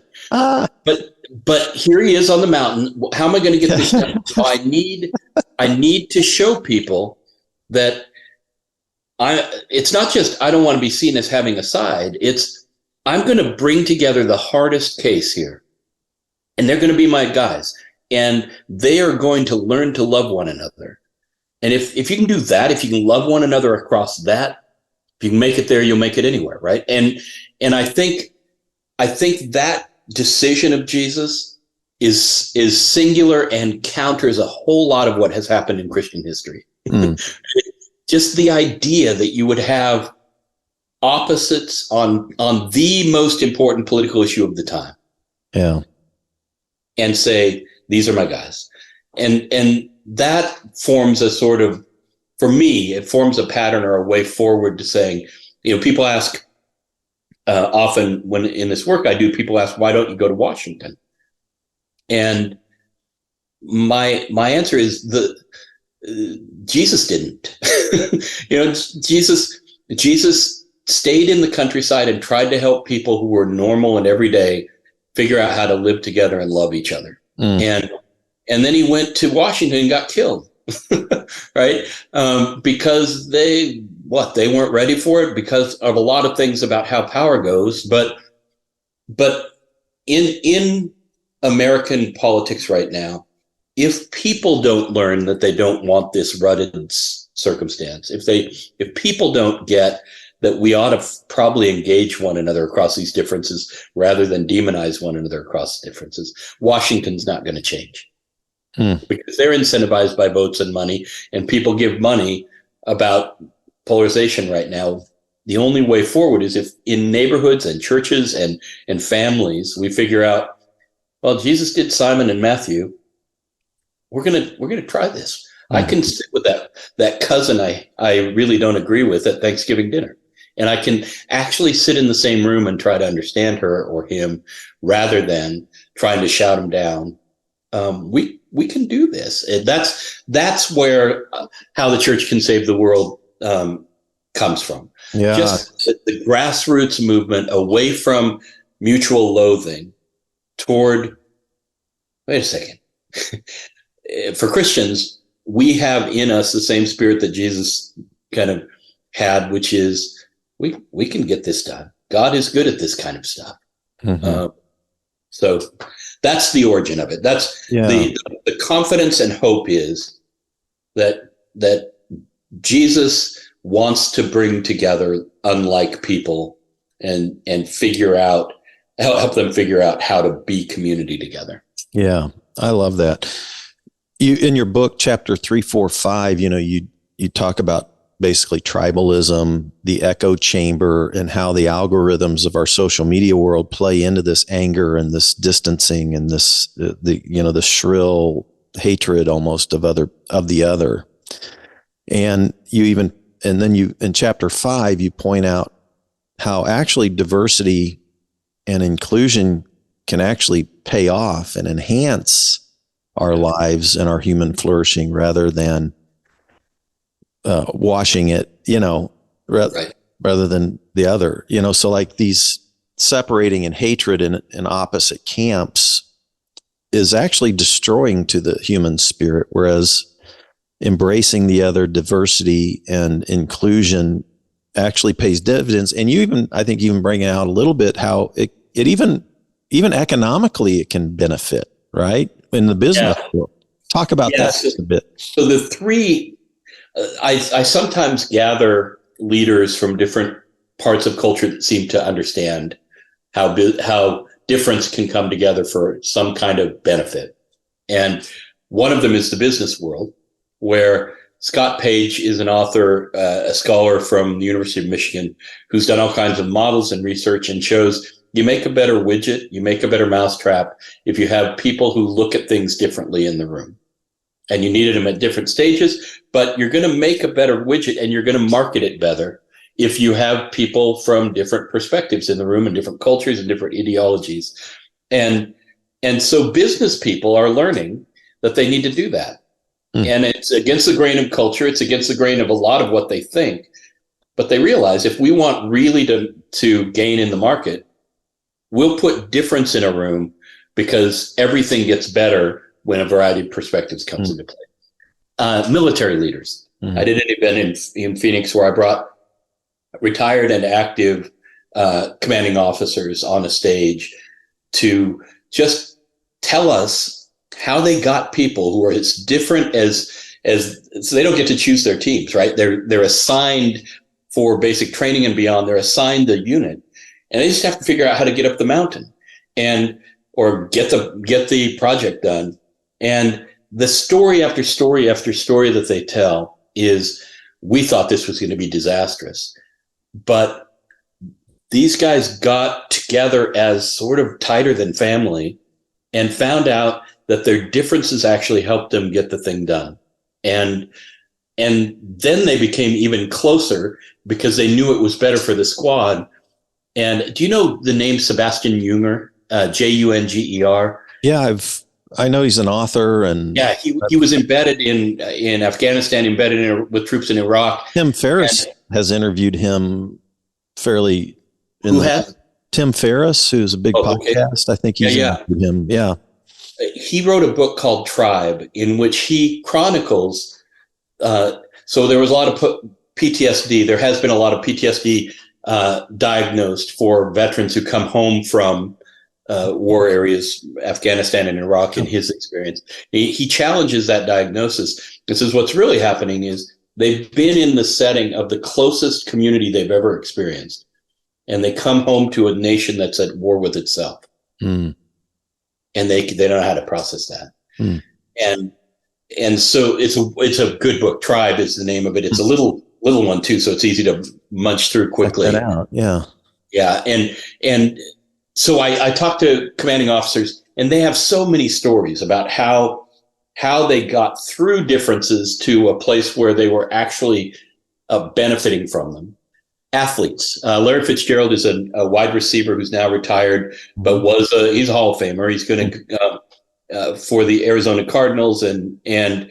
Speaker 2: But here he is on the mountain. How am I going to get this done? So I need to show people that it's not just I don't want to be seen as having a side. It's I'm going to bring together the hardest case here, and they're going to be my guys, and they are going to learn to love one another. And if you can do that, if you can love one another across that, if you can make it there, you'll make it anywhere, right? And I think that decision of Jesus is singular and counters a whole lot of what has happened in Christian history. Just the idea that you would have opposites on the most important political issue of the time.
Speaker 1: Yeah.
Speaker 2: And say, these are my guys. And that forms a sort of, for me, it forms a pattern or a way forward to saying, people ask often when in this work I do, people ask, why don't you go to Washington? And my answer is Jesus didn't. Jesus stayed in the countryside and tried to help people who were normal and everyday figure out how to live together and love each other. And then he went to Washington and got killed, right? Because they weren't ready for it because of a lot of things about how power goes. But in American politics right now, if people don't learn that they don't want this rutted circumstance, if people don't get that we ought to probably engage one another across these differences rather than demonize one another across differences, Washington's not going to change. Because they're incentivized by votes and money, and people give money about polarization right now. The only way forward is if in neighborhoods and churches and families, we figure out, well, Jesus did Simon and Matthew. We're gonna try this. I can sit with that cousin I really don't agree with at Thanksgiving dinner. And I can actually sit in the same room and try to understand her or him rather than trying to shout them down. We can do this. And that's where how the church can save the world comes from. Yeah. Just the grassroots movement away from mutual loathing toward, wait a second. For Christians, we have in us the same spirit that Jesus kind of had, which is we can get this done. God is good at this kind of stuff. So that's the origin of it. That's the confidence and hope is that Jesus wants to bring together unlike people and help them figure out how to be community together.
Speaker 1: Yeah, I love that. You in your book, chapter 3, 4, 5, you talk about basically tribalism, the echo chamber, and how the algorithms of our social media world play into this anger and this distancing and this the shrill hatred almost of the other. And then you in chapter 5 you point out how actually diversity and inclusion can actually pay off and enhance our lives and our human flourishing rather than washing it, rather than the other, so like these separating and hatred in opposite camps is actually destroying to the human spirit, whereas embracing the other, diversity and inclusion actually pays dividends. And I think you even bring out a little bit how it even economically it can benefit, right? In the business world. Talk about that a bit.
Speaker 2: So the three, I sometimes gather leaders from different parts of culture that seem to understand how difference can come together for some kind of benefit. And one of them is the business world, where Scott Page is an author, a scholar from the University of Michigan, who's done all kinds of models and research and shows you make a better widget, you make a better mousetrap if you have people who look at things differently in the room. And you needed them at different stages, but you're going to make a better widget and you're going to market it better if you have people from different perspectives in the room and different cultures and different ideologies. And so business people are learning that they need to do that. And it's against the grain of culture. It's against the grain of a lot of what they think. But they realize if we want really to gain in the market, we'll put difference in a room because everything gets better when a variety of perspectives comes into play. Military leaders. I did an event in Phoenix where I brought retired and active commanding officers on a stage to just tell us how they got people who are as different as so they don't get to choose their teams, right? They're assigned for basic training and beyond. They're assigned the unit, and they just have to figure out how to get up the mountain or get the project done. And the story after story after story that they tell is, we thought this was going to be disastrous, but these guys got together as sort of tighter than family and found out that their differences actually helped them get the thing done. And then they became even closer because they knew it was better for the squad. And do you know the name Sebastian Junger, Junger?
Speaker 1: Yeah, I know he's an author, and
Speaker 2: he was embedded in Afghanistan, with troops in Iraq.
Speaker 1: Tim Ferriss has interviewed him fairly.
Speaker 2: Who has?
Speaker 1: Tim Ferriss, who's a big podcast. Okay. I think he's interviewed him. Yeah.
Speaker 2: He wrote a book called Tribe, in which he chronicles. So there was a lot of PTSD. There has been a lot of PTSD diagnosed for veterans who come home from war areas, Afghanistan and Iraq, in his experience. He challenges that diagnosis. He says what's really happening is they've been in the setting of the closest community they've ever experienced, and they come home to a nation that's at war with itself. And they don't know how to process that. And so it's a good book. Tribe is the name of it. It's a little one too, so it's easy to munch through quickly.
Speaker 1: Check that out. Yeah.
Speaker 2: And so I talked to commanding officers, and they have so many stories about how they got through differences to a place where they were actually benefiting from them. Athletes. Larry Fitzgerald is a wide receiver who's now retired, but he's a Hall of Famer. He's going to for the Arizona Cardinals, and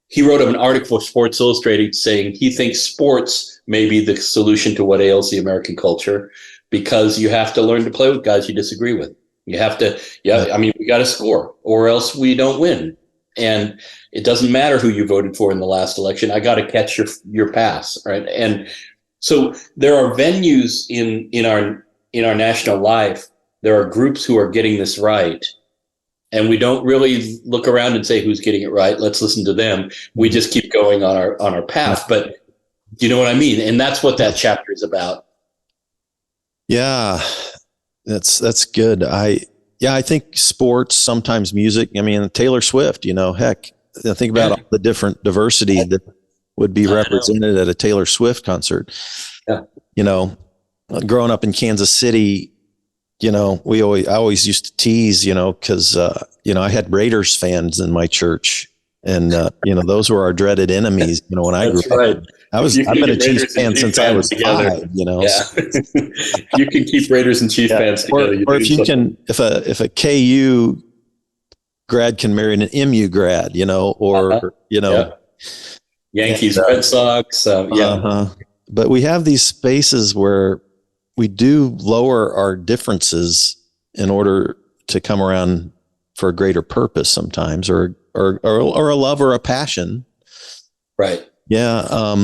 Speaker 2: he wrote an article for Sports Illustrated saying he thinks sports may be the solution to what ails the American culture, because you have to learn to play with guys you disagree with. You have to, we got to score, or else we don't win. And it doesn't matter who you voted for in the last election. I got to catch your pass, right? And so there are venues in our national life. There are groups who are getting this right, and we don't really look around and say who's getting it right. Let's listen to them. We just keep going on our path. But you know what I mean? And that's what that chapter is about.
Speaker 1: Yeah, that's good. I think sports, sometimes music. I mean, Taylor Swift. Heck, think about all the different diversity that would be represented at a Taylor Swift concert. Yeah. Growing up in Kansas City, I always used to tease, because I had Raiders fans in my church, and those were our dreaded enemies. When I grew up, I've been a Chiefs fan since I was 5.
Speaker 2: Yeah. You can keep Raiders and Chiefs fans together.
Speaker 1: Or if a KU grad can marry an MU grad,
Speaker 2: Yankees, Red Sox.
Speaker 1: But we have these spaces where we do lower our differences in order to come around for a greater purpose sometimes, or a love or a passion.
Speaker 2: Right.
Speaker 1: Yeah.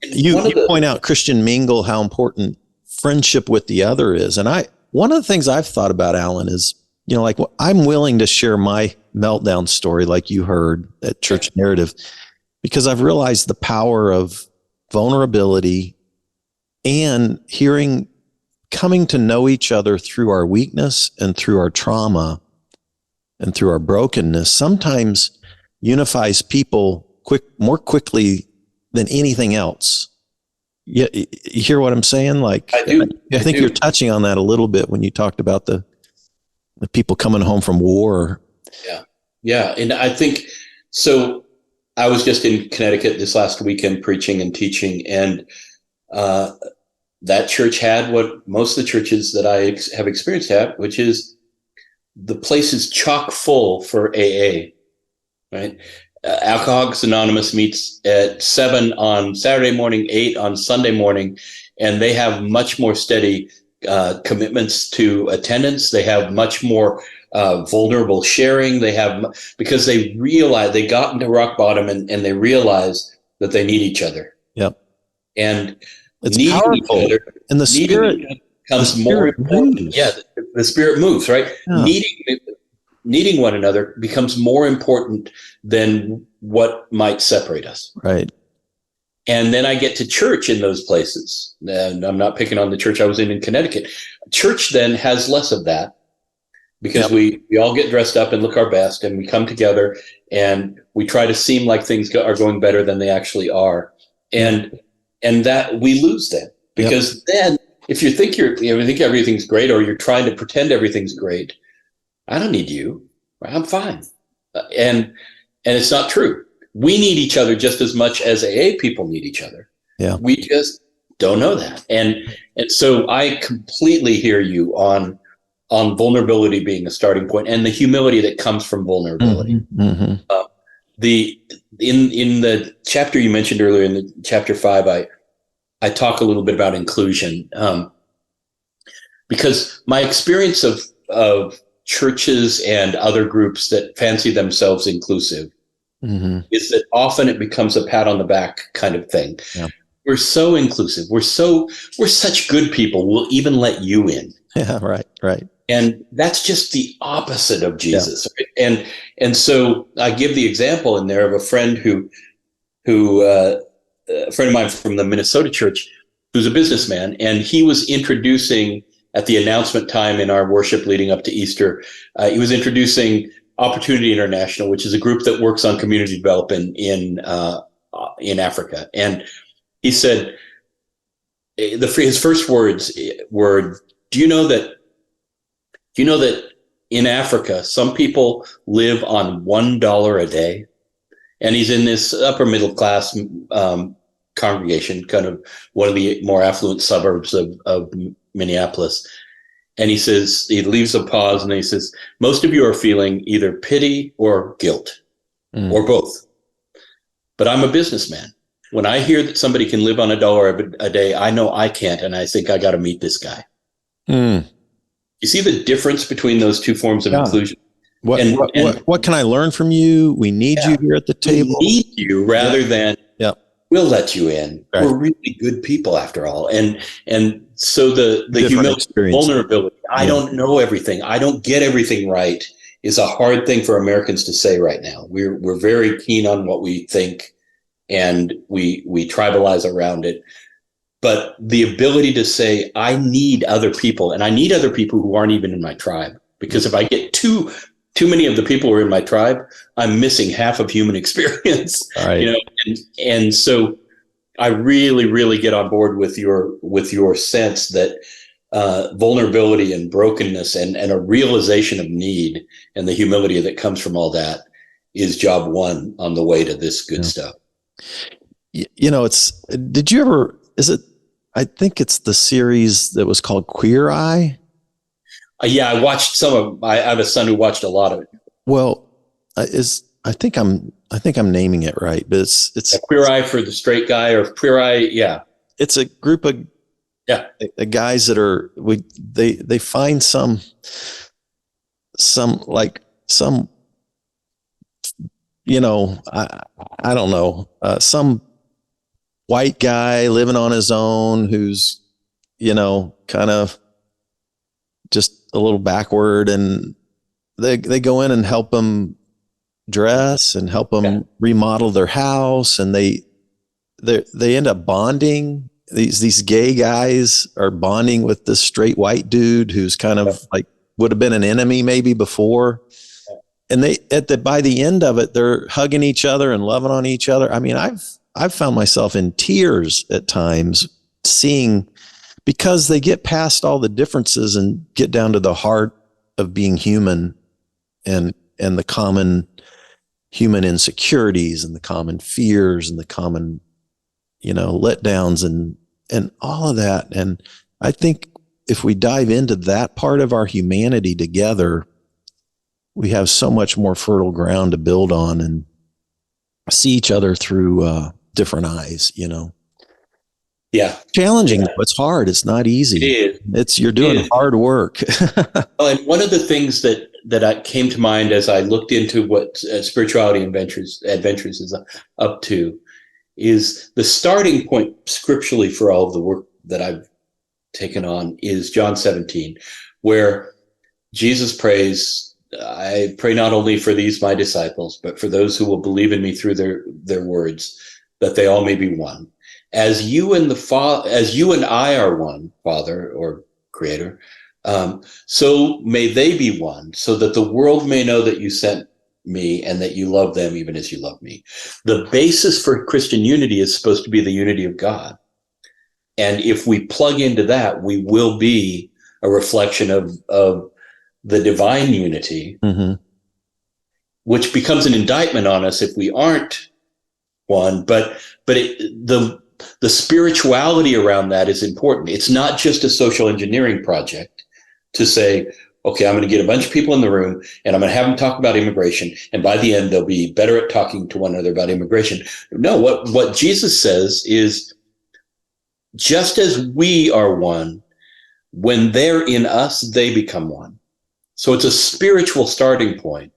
Speaker 1: You point out, Christian Mingle, how important friendship with the other is. And one of the things I've thought about, Alan, is, I'm willing to share my meltdown story, like you heard at Church Narrative, because I've realized the power of vulnerability and coming to know each other through our weakness and through our trauma and through our brokenness sometimes unifies people more quickly than anything else. You hear what I'm saying? Like,
Speaker 2: I do.
Speaker 1: I think you're touching on that a little bit when you talked about the people coming home from war.
Speaker 2: Yeah. Yeah. And I think so. I was just in Connecticut this last weekend preaching and teaching, and that church had what most of the churches that I have experienced have, which is the place is chock full for AA, right? Alcoholics Anonymous meets at 7 on Saturday morning, 8 on Sunday morning, and they have much more steady commitments to attendance. They have much more vulnerable sharing. They have, because they realize they got into rock bottom, and they realize that they need each other.
Speaker 1: Yep.
Speaker 2: And
Speaker 1: it's powerful.
Speaker 2: Each other,
Speaker 1: and the spirit
Speaker 2: becomes more important. Moves. Yeah, the spirit moves, right? Yeah. Needing one another becomes more important than what might separate us.
Speaker 1: Right.
Speaker 2: And then I get to church in those places. And I'm not picking on the church I was in Connecticut. Church then has less of that, because we all get dressed up and look our best, and we come together and we try to seem like things are going better than they actually are. And that we lose that, because then if you think everything's great, or you're trying to pretend everything's great, I don't need you. I'm fine. And it's not true. We need each other just as much as AA people need each other.
Speaker 1: Yeah.
Speaker 2: We just don't know that. And so I completely hear you on vulnerability being a starting point, and the humility that comes from vulnerability.
Speaker 1: Mm-hmm.
Speaker 2: In the chapter you mentioned earlier, in the chapter 5, I talk a little bit about inclusion, because my experience of churches and other groups that fancy themselves inclusive is that often it becomes a pat on the back kind of thing.
Speaker 1: Yeah.
Speaker 2: We're so inclusive. We're such good people. We'll even let you in.
Speaker 1: Yeah, right.
Speaker 2: And that's just the opposite of Jesus. Yeah. Right? And so I give the example in there of a friend who a friend of mine from the Minnesota church, who's a businessman, and he was introducing, at the announcement time in our worship leading up to Easter, he was introducing Opportunity International, which is a group that works on community development in Africa. And he said, his first words were, do you know that in Africa, some people live on $1 a day? And he's in this upper middle class congregation, kind of one of the more affluent suburbs of Minneapolis. And he says, he leaves a pause, and he says, most of you are feeling either pity or guilt, or both. But I'm a businessman. When I hear that somebody can live on $1 a day, I know I can't, and I think I got to meet this guy. You see the difference between those two forms of inclusion?
Speaker 1: What can I learn from you? We need you here at the table.
Speaker 2: We need you rather than we'll let you in. Right. We're really good people after all. And so the humility, vulnerability, I don't know everything, I don't get everything right, is a hard thing for Americans to say right now. We're very keen on what we think, and we tribalize around it. But the ability to say, I need other people, and I need other people who aren't even in my tribe, because if I get too many of the people who are in my tribe, I'm missing half of human experience.
Speaker 1: Right.
Speaker 2: And so I really, really get on board with your sense that vulnerability and brokenness and a realization of need and the humility that comes from all that is job one on the way to this good stuff.
Speaker 1: I think it's the series that was called Queer Eye.
Speaker 2: I watched some of. I have a son who watched a lot of it.
Speaker 1: Well, I think I'm naming it right, but it's
Speaker 2: a Queer Eye for the straight guy, or Queer Eye. Yeah,
Speaker 1: it's a group of guys that are they find some I don't know, some white guy living on his own who's kind of just a little backward, and they go in and help them dress and help them remodel their house, and they end up bonding. These gay guys are bonding with this straight white dude who's kind of like would have been an enemy maybe before, and by the end of it, they're hugging each other and loving on each other. I mean, I've I've found myself in tears at times seeing, because they get past all the differences and get down to the heart of being human and the common human insecurities and the common fears and the common, letdowns and all of that. And I think if we dive into that part of our humanity together, we have so much more fertile ground to build on and see each other through different eyes,
Speaker 2: Yeah.
Speaker 1: Challenging, though. It's hard. It's not easy. You're doing hard work.
Speaker 2: Well, and one of the things that came to mind as I looked into what spirituality adventures is up to is the starting point scripturally for all of the work that I've taken on is John 17, where Jesus prays, I pray not only for these my disciples, but for those who will believe in me through their words, that they all may be one. As you and I are one, Father or Creator, so may they be one, so that the world may know that you sent me and that you love them even as you love me. The basis for Christian unity is supposed to be the unity of God. And if we plug into that, we will be a reflection of the divine unity, mm-hmm. which becomes an indictment on us if we aren't one. But the spirituality around that is important. It's not just a social engineering project to say, okay, I'm going to get a bunch of people in the room and I'm going to have them talk about immigration. And by the end, they'll be better at talking to one another about immigration. No, what Jesus says is, just as we are one, when they're in us, they become one. So it's a spiritual starting point,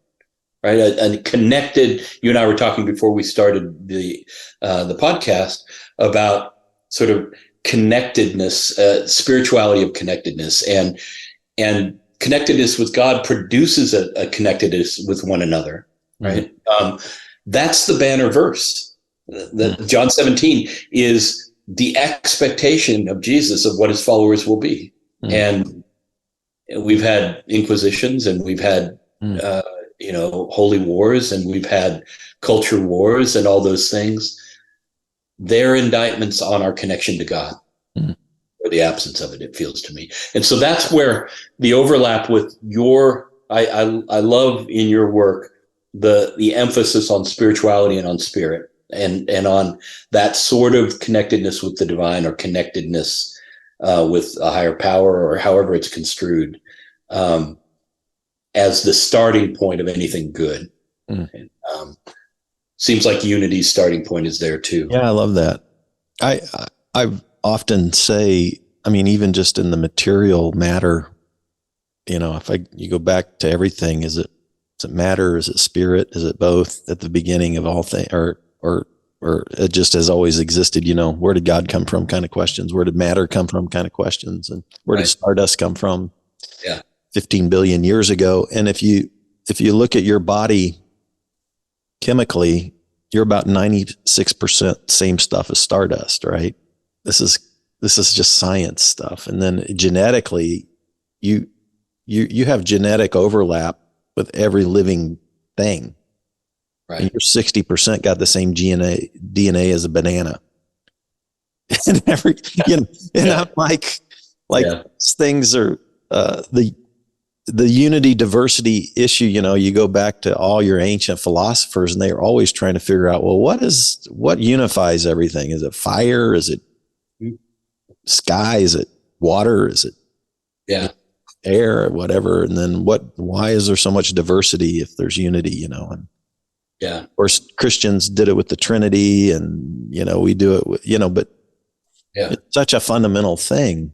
Speaker 2: right? A connected, you and I were talking before we started the podcast about sort of connectedness, spirituality of connectedness, and connectedness with God produces a connectedness with one another, right? Mm-hmm. That's the banner verse. John 17 is the expectation of Jesus of what his followers will be. Mm. And we've had inquisitions and we've had, holy wars and we've had culture wars and all those things. They're indictments on our connection to God, or the absence of it, it feels to me. And so that's where the overlap with I love in your work, the emphasis on spirituality and on spirit. And on that sort of connectedness with the divine, or connectedness with a higher power, or however it's construed, as the starting point of anything good. And, seems like unity's starting point is there too.
Speaker 1: Yeah, I love that. I often say, even just in the material matter, if you go back to everything, is it matter? Is it spirit? Is it both at the beginning of all things, or it just has always existed? Where did God come from kind of questions? Where did matter come from kind of questions? And where did stardust come from?
Speaker 2: Yeah.
Speaker 1: 15 billion years ago. And if you look at your body chemically, you're about 96% same stuff as stardust, right? This is just science stuff. And then genetically, you have genetic overlap with every living thing. Right. And you're 60% got the same DNA as a banana. And I'm like things are the unity diversity issue. You go back to all your ancient philosophers and they are always trying to figure out, well, what unifies everything? Is it fire? Is it sky? Is it water? Is it air or whatever? And then why is there so much diversity if there's unity, and of course, Christians did it with the Trinity, and we do it, but it's such a fundamental thing,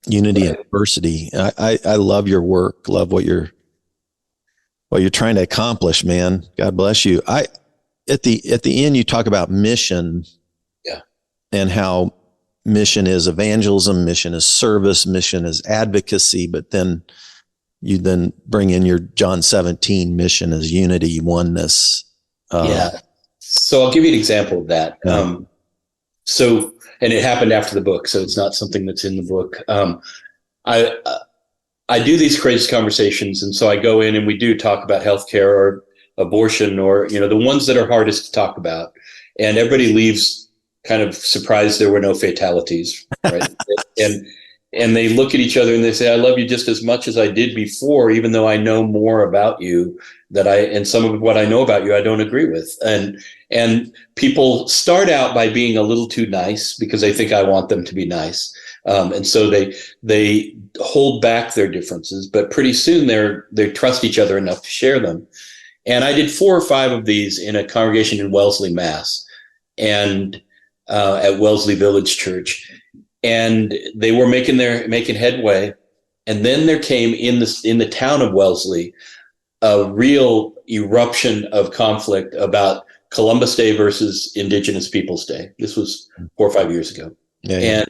Speaker 1: unity and diversity. I love your work, love what you're trying to accomplish, man. God bless you. At the end, you talk about mission, and how mission is evangelism, mission is service, mission is advocacy, but then you then bring in your John 17 mission as unity, oneness.
Speaker 2: So I'll give you an example of that. And it happened after the book, so it's not something that's in the book. I do these crazy conversations, and so I go in and we do talk about healthcare or abortion, or the ones that are hardest to talk about. and everybody leaves kind of surprised there were no fatalities, right? and they look at each other and they say, I love you just as much as I did before, even though I know more about you and some of what I know about you, I don't agree with. And people start out by being a little too nice because they think I want them to be nice. And so they hold back their differences, but pretty soon they trust each other enough to share them. And I did 4 or 5 of these in a congregation in Wellesley, Mass, and at Wellesley Village Church. And they were making headway. And then there came in the town of Wellesley a real eruption of conflict about Columbus Day versus Indigenous Peoples Day. This was 4 or 5 years ago. Yeah.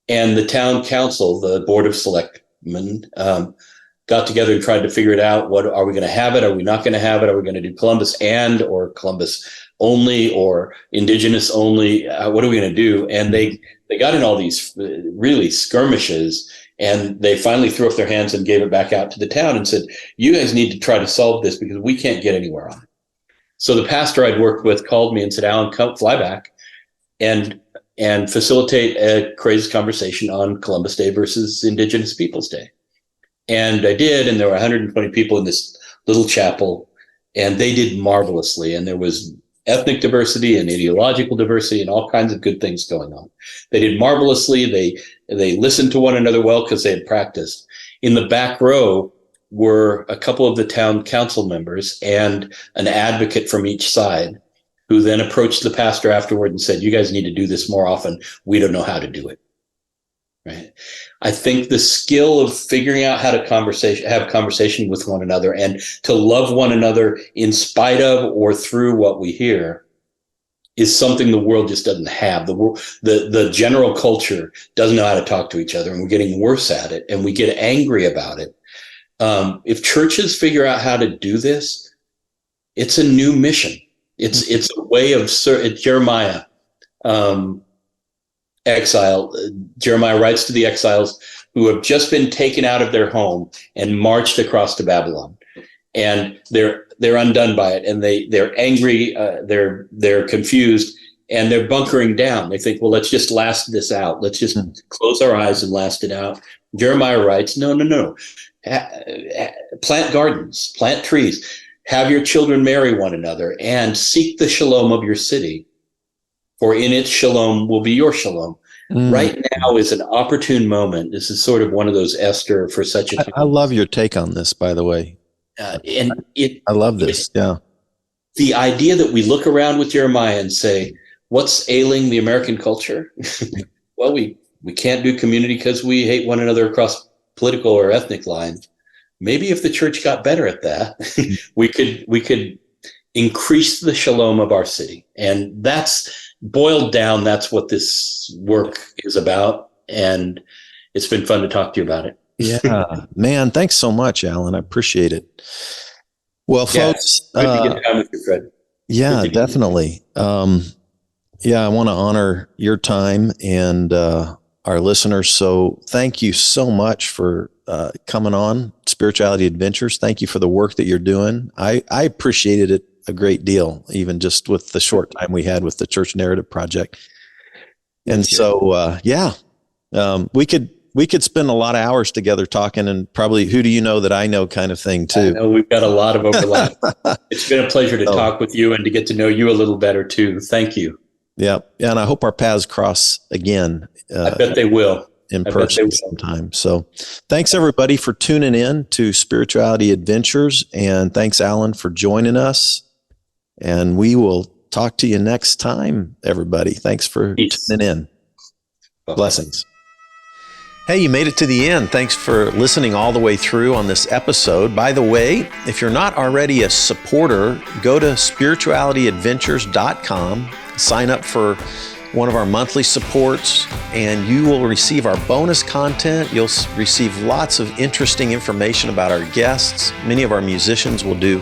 Speaker 2: And the town council, the board of selectmen, got together and tried to figure it out. What are we going to have it? Are we not going to have it? Are we going to do Columbus or Columbus only or Indigenous only? What are we going to do? And they got in all these really skirmishes, and they finally threw up their hands and gave it back out to the town and said, you guys need to try to solve this because we can't get anywhere on it. So the pastor I'd worked with called me and said, Alan, come fly back and facilitate a crazy conversation on Columbus Day versus Indigenous Peoples Day. And I did, and there were 120 people in this little chapel, and they did marvelously. And there was ethnic diversity and ideological diversity and all kinds of good things going on. They did marvelously. They listened to one another well because they had practiced. In the back row were a couple of the town council members and an advocate from each side, who then approached the pastor afterward and said, you guys need to do this more often. We don't know how to do it. Right. I think the skill of figuring out how to have conversation with one another and to love one another in spite of or through what we hear is something the world just doesn't have. The general culture doesn't know how to talk to each other, and we're getting worse at it, and we get angry about it. If churches figure out how to do this, it's a new mission. It's a way of Jeremiah. Exile. Jeremiah writes to the exiles who have just been taken out of their home and marched across to Babylon, and they're undone by it, and they're angry, they're confused, and they're bunkering down. They think, well, let's just last this out. Let's just close our eyes and last it out. Jeremiah writes, no. Plant gardens, plant trees, have your children marry one another, and seek the shalom of your city. For in its shalom will be your shalom. Right now is an opportune moment. This is sort of one of those Esther for such a.
Speaker 1: I love your take on this, by the way. I love this. Yeah.
Speaker 2: The idea that we look around with Jeremiah and say, what's ailing the American culture? Well, we can't do community because we hate one another across political or ethnic lines. Maybe if the church got better at that, we could increase the shalom of our city. And that's boiled down. That's what this work is about. And it's been fun to talk to you about it.
Speaker 1: Yeah, man. Thanks so much, Alan. I appreciate it. Well, folks,
Speaker 2: good to get time with you, Fred.
Speaker 1: Yeah, definitely. I want to honor your time and our listeners. So thank you so much for coming on Spirituality Adventures. Thank you for the work that you're doing. I appreciated it a great deal, even just with the short time we had with the Church Narrative Project. And so, we could spend a lot of hours together talking, and probably who do you know that I know kind of thing too.
Speaker 2: I know we've got a lot of overlap. It's been a pleasure to talk with you and to get to know you a little better too. Thank you. Yeah. And I hope our paths cross again. I bet they will. In person sometime. So thanks everybody for tuning in to Spirituality Adventures, and thanks Alan for joining us. And we will talk to you next time, everybody. Thanks for tuning in. Bye-bye. Blessings. Hey, you made it to the end. Thanks for listening all the way through on this episode. By the way, if you're not already a supporter, go to spiritualityadventures.com, sign up for one of our monthly supports, and you will receive our bonus content. You'll receive lots of interesting information about our guests. Many of our musicians will do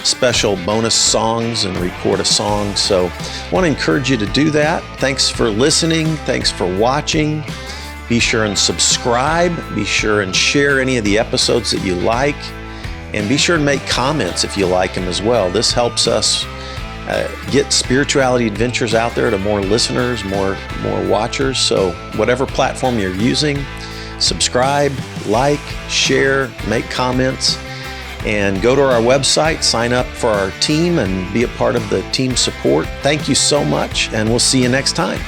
Speaker 2: special bonus songs and record a song. So I want to encourage you to do that. Thanks for listening. Thanks for watching. Be sure and subscribe. Be sure and share any of the episodes that you like. And be sure to make comments if you like them as well. This helps us
Speaker 1: get Spirituality Adventures out there to more listeners, more watchers. So whatever platform you're using, subscribe, like, share, make comments, and go to our website, sign up for our team, and be a part of the team support. Thank you so much, and we'll see you next time.